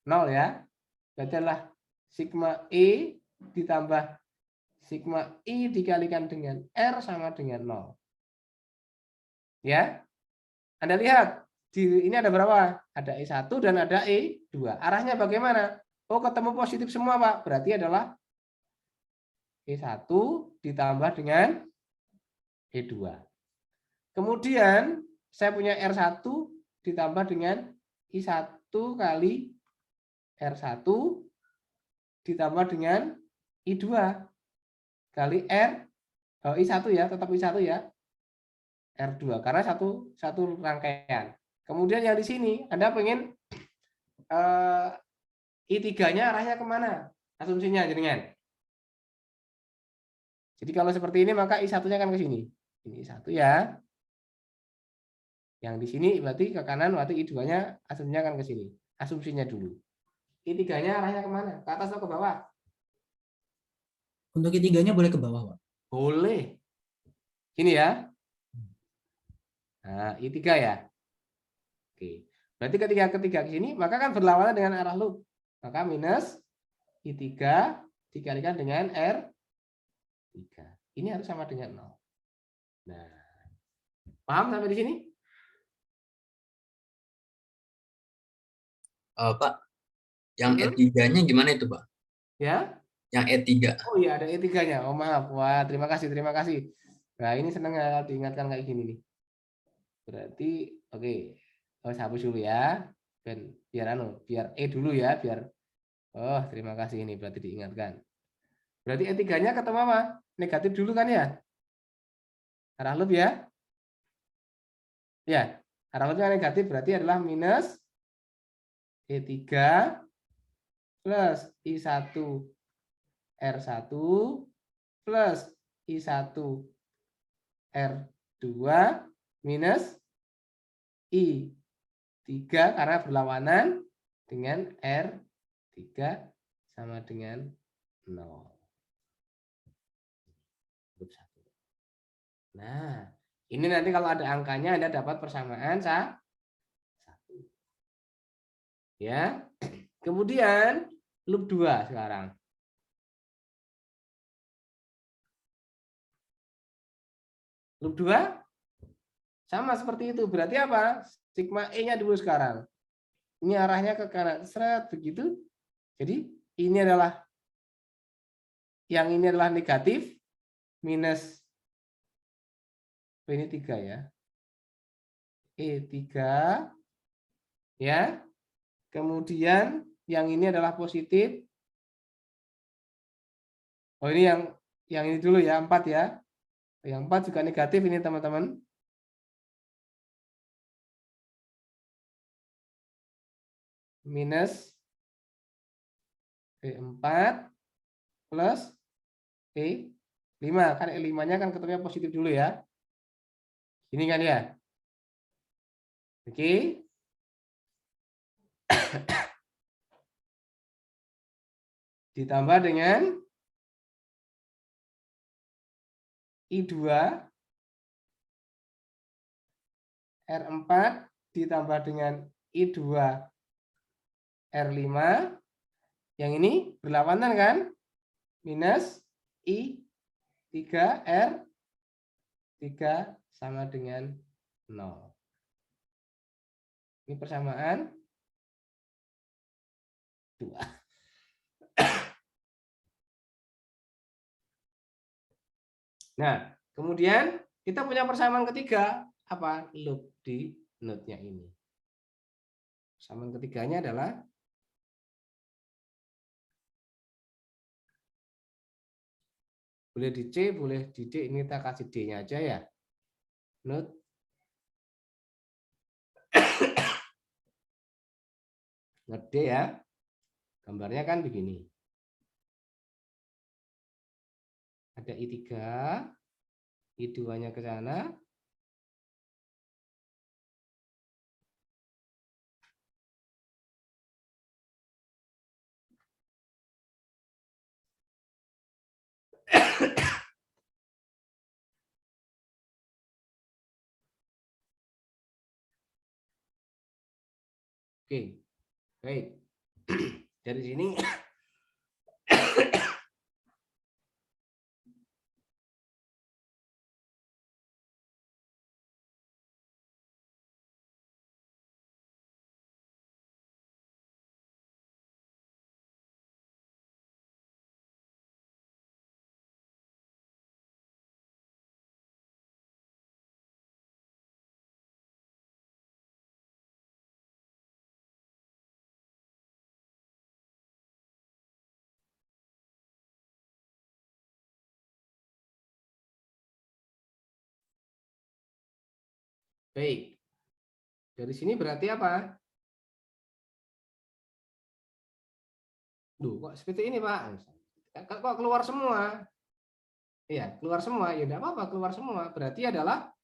0 ya. Berarti adalah sigma E ditambah sigma I dikalikan dengan R sama dengan 0. Ya. Anda lihat, ini ada berapa? Ada E1 dan ada E2. Arahnya bagaimana? Oh, ketemu positif semua, Pak. Berarti adalah E1 ditambah dengan E2. Kemudian, saya punya R1 ditambah dengan I1 kali R1 ditambah dengan I2 kali I1 ya, tetap I1 ya. R2 karena satu rangkaian. Kemudian yang di sini Anda pengen I3-nya arahnya kemana? Asumsinya jaringan. Jadi kalau seperti ini maka I1-nya kan ke sini. Ini I1 ya. Yang di sini berarti ke kanan, berarti I2-nya asumsinya kan ke sini. Asumsinya dulu. I3-nya arahnya kemana? Ke atas atau ke bawah? Untuk I3-nya boleh ke bawah, Pak. Boleh. Sini ya. Nah, I3 ya. Oke. Berarti ketika ke sini, maka kan berlawanan dengan arah loop. Maka minus I3 dikalikan dengan R3. Ini harus sama dengan 0. Nah, paham sampai di sini? Pak, yang E3-nya gimana itu, Pak? Ya. Yang E3. Oh iya, ada E3-nya. Oh maaf. Wah, terima kasih. Nah, ini senang ya diingatkan kayak gini nih. Berarti oke. Oh, hapus dulu ya. Dan biar E dulu ya, biar terima kasih ini berarti diingatkan. Berarti E3-nya ketemu apa? Negatif dulu kan ya? Arah loop ya? Ya, arah loopnya negatif berarti adalah minus E3 plus I1 R1 plus I1 R2 minus I3 karena berlawanan dengan R3 sama dengan 0. Nah, ini nanti kalau ada angkanya Anda dapat persamaan 1. Ya. Kemudian loop 2 sekarang. Loop 2 sama seperti itu. Berarti apa? Sigma E-nya dulu sekarang. Ini arahnya ke kanan. Seret begitu. Jadi ini adalah negatif minus ini 3 ya. E3 ya. Kemudian yang ini adalah positif. Oh, ini yang ini dulu ya, 4 ya. Yang 4 juga negatif ini, teman-teman. Minus E4 plus E5. Kan E5-nya kan ketemunya positif dulu ya. Ini kan ya. Oke. Ditambah dengan I2 R4 ditambah dengan I2 R5. Yang ini berlawanan kan? Minus I3 R3 sama dengan 0. Ini persamaan 2. Nah, kemudian kita punya persamaan ketiga. Apa? Loop di node-nya ini. Persamaan ketiganya adalah boleh di C, boleh di D. Ini kita kasih D-nya aja ya. Node node D ya. Gambarnya kan begini. Ada I3, I2-nya ke sana. Oke, baik. Dari sini baik. Dari sini berarti apa? Duh, kok seperti ini, Pak? Kok keluar semua? Iya, keluar semua. Ya, enggak apa-apa, keluar semua. Berarti adalah,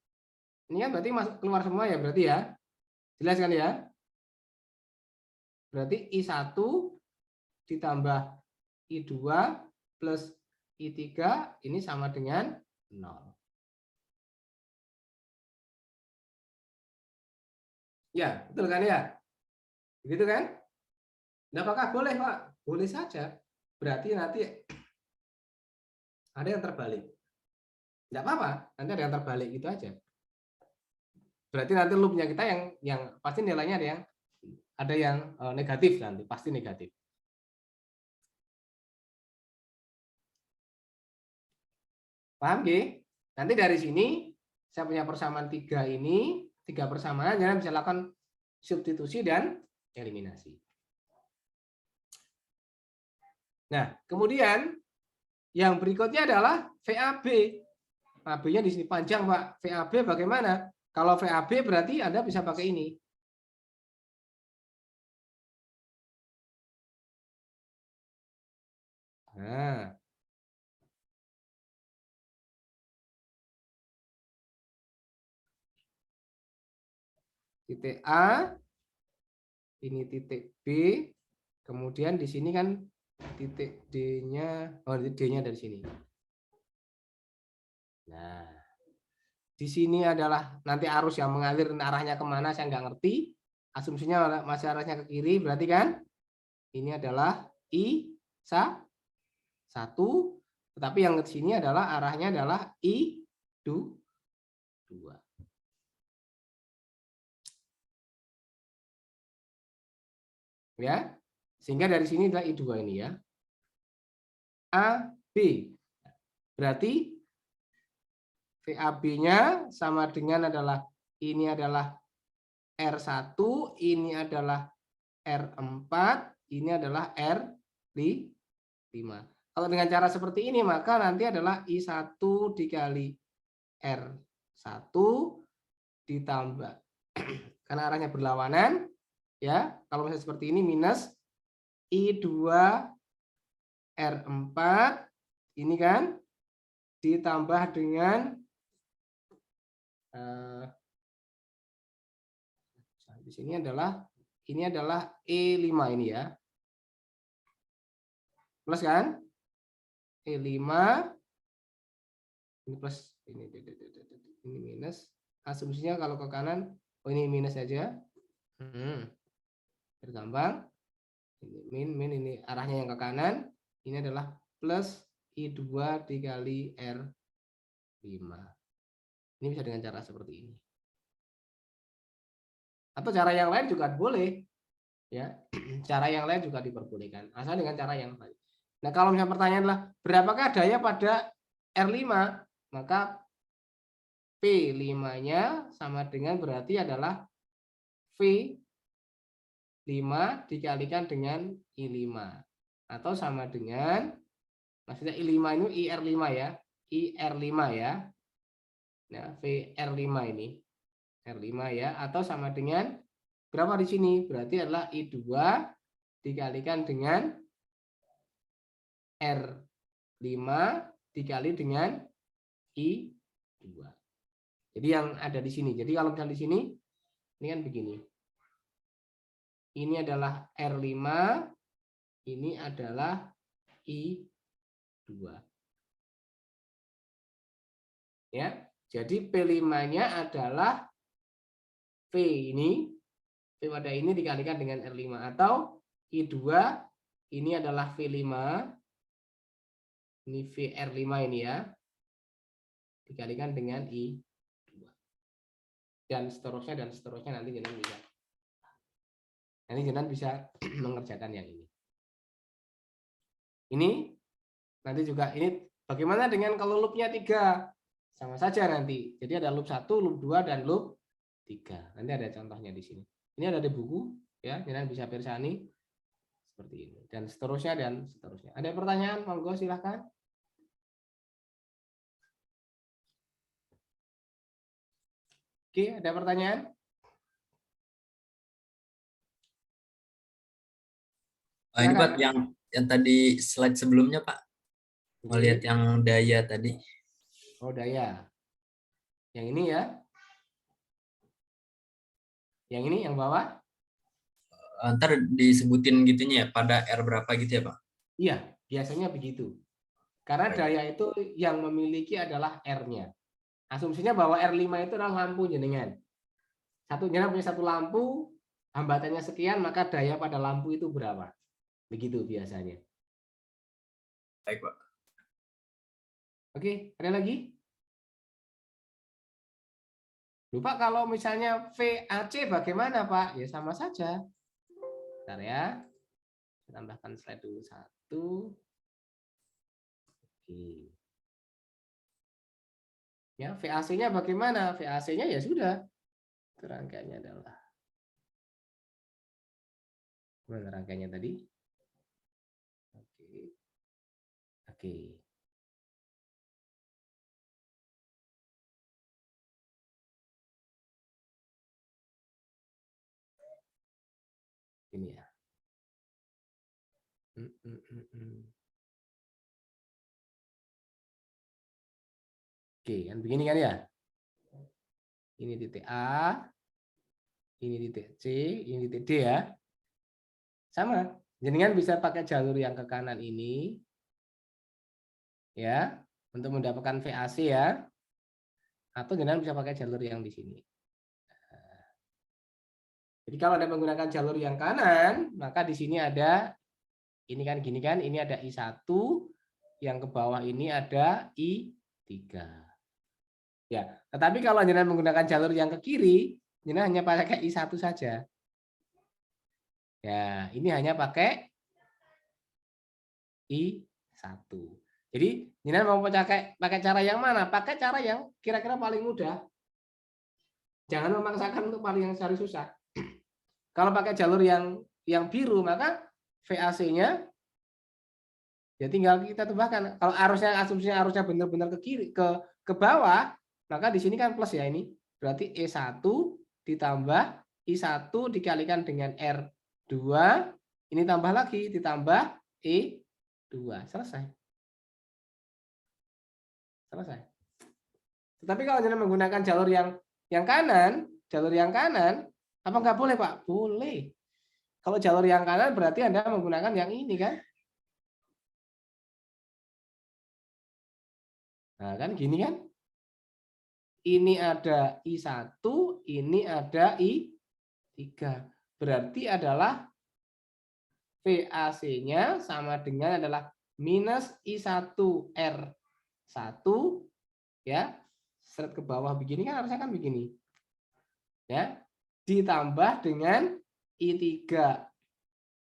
ini kan berarti masuk keluar semua ya, berarti ya. Jelas kan ya? Berarti I1 ditambah I2 plus I3 ini sama dengan 0. Ya, betul kan ya? Begitu kan? Nah, apakah boleh, Pak? Boleh saja. Berarti nanti ada yang terbalik. Enggak apa-apa, nanti ada yang terbalik gitu aja. Berarti nanti loopnya kita yang pasti nilainya ada yang negatif nanti, pasti negatif. Paham, G? Nanti dari sini saya punya persamaan 3 ini, 3 persamaan, jangan bisa lakukan substitusi dan eliminasi. Nah, kemudian yang berikutnya adalah VAB. VAB-nya di sini panjang, Pak. VAB bagaimana? Kalau VAB berarti Anda bisa pakai ini. Nah, titik A, ini titik B, kemudian di sini kan titik D-nya, oh D-nya dari sini. Nah, di sini adalah nanti arus yang mengalir arahnya kemana saya nggak ngerti. Asumsinya masih arahnya ke kiri, berarti kan ini adalah I1, tetapi yang ke sini adalah arahnya adalah I2. Ya, sehingga dari sini adalah I2 ini ya. AB. Berarti VAB-nya sama dengan adalah ini adalah R1, ini adalah R4, ini adalah R5. Kalau dengan cara seperti ini maka nanti adalah I1 dikali R1 ditambah karena arahnya berlawanan ya. Kalau misalnya seperti ini minus I2 R4 ini kan ditambah dengan di sini adalah ini adalah E5 ini ya. Plus kan? E5 ini plus ini minus. Asumsinya kalau ke kanan, oh ini minus saja. Bergampang. Ini min ini arahnya yang ke kanan. Ini adalah plus I2 dikali R5. Ini bisa dengan cara seperti ini. Atau cara yang lain juga boleh. Ya, cara yang lain juga diperbolehkan. Asal dengan cara yang lain. Nah, kalau misalnya pertanyaan adalah berapakah daya pada R5? Maka P5-nya sama dengan berarti adalah V5 dikalikan dengan I5. Atau sama dengan, maksudnya I5 ini IR5 ya. IR5 ya. Nah, VR5 ini. R5 ya. Atau sama dengan, berapa di sini? Berarti adalah I2 dikalikan dengan R5 dikali dengan I2. Jadi yang ada di sini. Jadi kalau misalnya di sini, ini kan begini. Ini adalah R5, ini adalah I2. Ya, jadi P5-nya adalah V ini, V pada ini dikalikan dengan R5. Atau I2, ini adalah V5, ini VR5 ini ya, dikalikan dengan I2. Dan seterusnya nanti jenengan bisa mengerjakan yang ini. Ini nanti juga ini bagaimana dengan kalau loopnya 3? Sama saja nanti. Jadi ada loop 1, loop 2 dan loop 3. Nanti ada contohnya di sini. Ini ada di buku ya, jenengan bisa persani seperti ini dan seterusnya. Ada pertanyaan? Monggo silakan. Oke, ada pertanyaan? Ini Pak yang tadi slide sebelumnya Pak. Melihat yang daya tadi. Oh, daya. Yang ini ya. Yang ini yang bawah? Ntar disebutin gitunya ya, pada R berapa gitu ya Pak? Iya, biasanya begitu. Karena daya itu yang memiliki adalah R-nya. Asumsinya bahwa R5 itu adalah lampu jenengan. Jenengan punya satu lampu, hambatannya sekian, maka daya pada lampu itu berapa? Begitu biasanya. Baik Pak. Oke, ada lagi? Lupa kalau misalnya VAC bagaimana Pak? Ya sama saja. Bentar ya. Saya tambahkan slide dulu satu. Oke. Ya, VAC-nya bagaimana? VAC-nya ya sudah. Rangkaiannya adalah. Mana rangkaiannya tadi? Oke. Oke. Ini ya. Oke, kan begini kan ya? Ini titik A, ini titik C, ini titik D ya. Sama, jenengan bisa pakai jalur yang ke kanan ini ya, untuk mendapatkan VAC ya. atau jenengan bisa pakai jalur yang di sini. Jadi kalau Anda menggunakan jalur yang kanan, maka di sini ada ini kan gini kan, ini ada I1, yang ke bawah ini ada I3. Ya, tetapi kalau jenengan menggunakan jalur yang ke kiri, jenengan hanya pakai I1 saja. Ya, ini hanya pakai I1. Jadi, jenengan mau pakai cara yang mana? Pakai cara yang kira-kira paling mudah. Jangan memaksakan untuk paling yang cari susah. Kalau pakai jalur yang biru, maka VAC-nya ya tinggal kita tambahkan. Kalau asumsinya arusnya benar-benar ke kiri, ke bawah, maka di sini kan plus ya ini. Berarti E1 ditambah I1 dikalikan dengan R2, ini tambah lagi ditambah E2. Selesai. Tetapi kalau jenengan menggunakan jalur yang kanan, apa nggak boleh, Pak? Boleh. Kalau jalur yang kanan berarti Anda menggunakan yang ini kan? Nah, kan gini kan? Ini ada I1, ini ada I3. Berarti adalah VAC-nya sama dengan adalah minus I1 R1 ya. Seret ke bawah begini kan harusnya kan begini. Ya. Ditambah dengan I3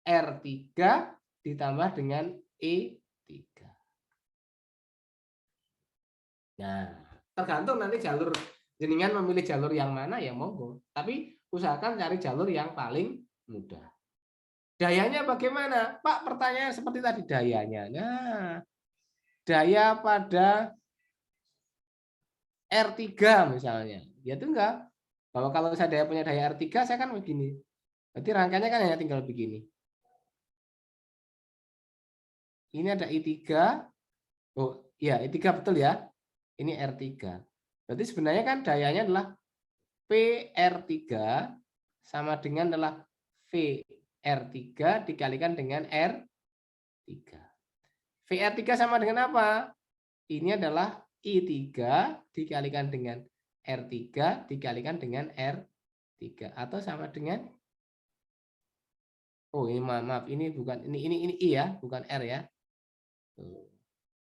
R3 ditambah dengan E3. Nah, tergantung nanti jalur jenengan memilih jalur yang mana ya monggo. Tapi usahakan cari jalur yang paling mudah. Dayanya bagaimana? Pak, pertanyaan seperti tadi dayanya. Nah, daya pada R3 misalnya. Ya itu enggak. Bahwa kalau saya punya daya R3 saya kan begini. Berarti rangkaiannya kan hanya tinggal begini. Ini ada I3. Oh, iya I3 betul ya. Ini R3. Berarti sebenarnya kan dayanya adalah PR3 sama dengan adalah VR3 dikalikan dengan R3. VR3 sama dengan apa? Ini adalah I3 dikalikan dengan R3 dikalikan dengan R3 atau sama dengan oh ini maaf ini bukan ini I ya, bukan R ya.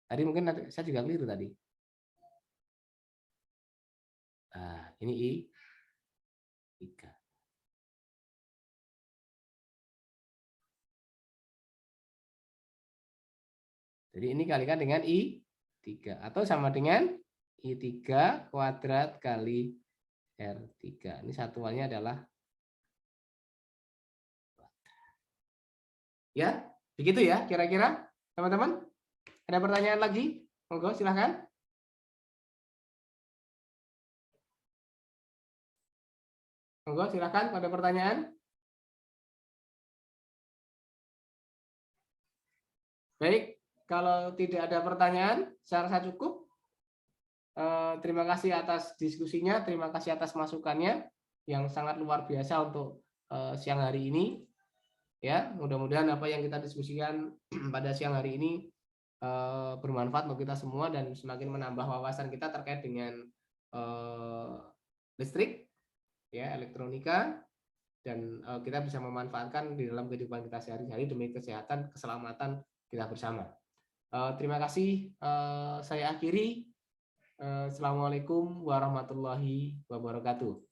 Tadi mungkin saya juga keliru tadi. Nah, ini I3. Jadi ini kalikan dengan I3 atau sama dengan I3 kuadrat kali R3. Ini satuannya adalah ya, begitu ya kira-kira teman-teman. Ada pertanyaan lagi? Monggo silahkan. Monggo silahkan pada pertanyaan. Baik, kalau tidak ada pertanyaan, saya rasa cukup. Terima kasih atas diskusinya, terima kasih atas masukannya yang sangat luar biasa untuk siang hari ini. Ya, mudah-mudahan apa yang kita diskusikan pada siang hari ini bermanfaat untuk kita semua dan semakin menambah wawasan kita terkait dengan listrik, ya, elektronika, dan kita bisa memanfaatkan di dalam kehidupan kita sehari-hari demi kesehatan, keselamatan kita bersama. Terima kasih. Saya akhiri. Assalamualaikum warahmatullahi wabarakatuh.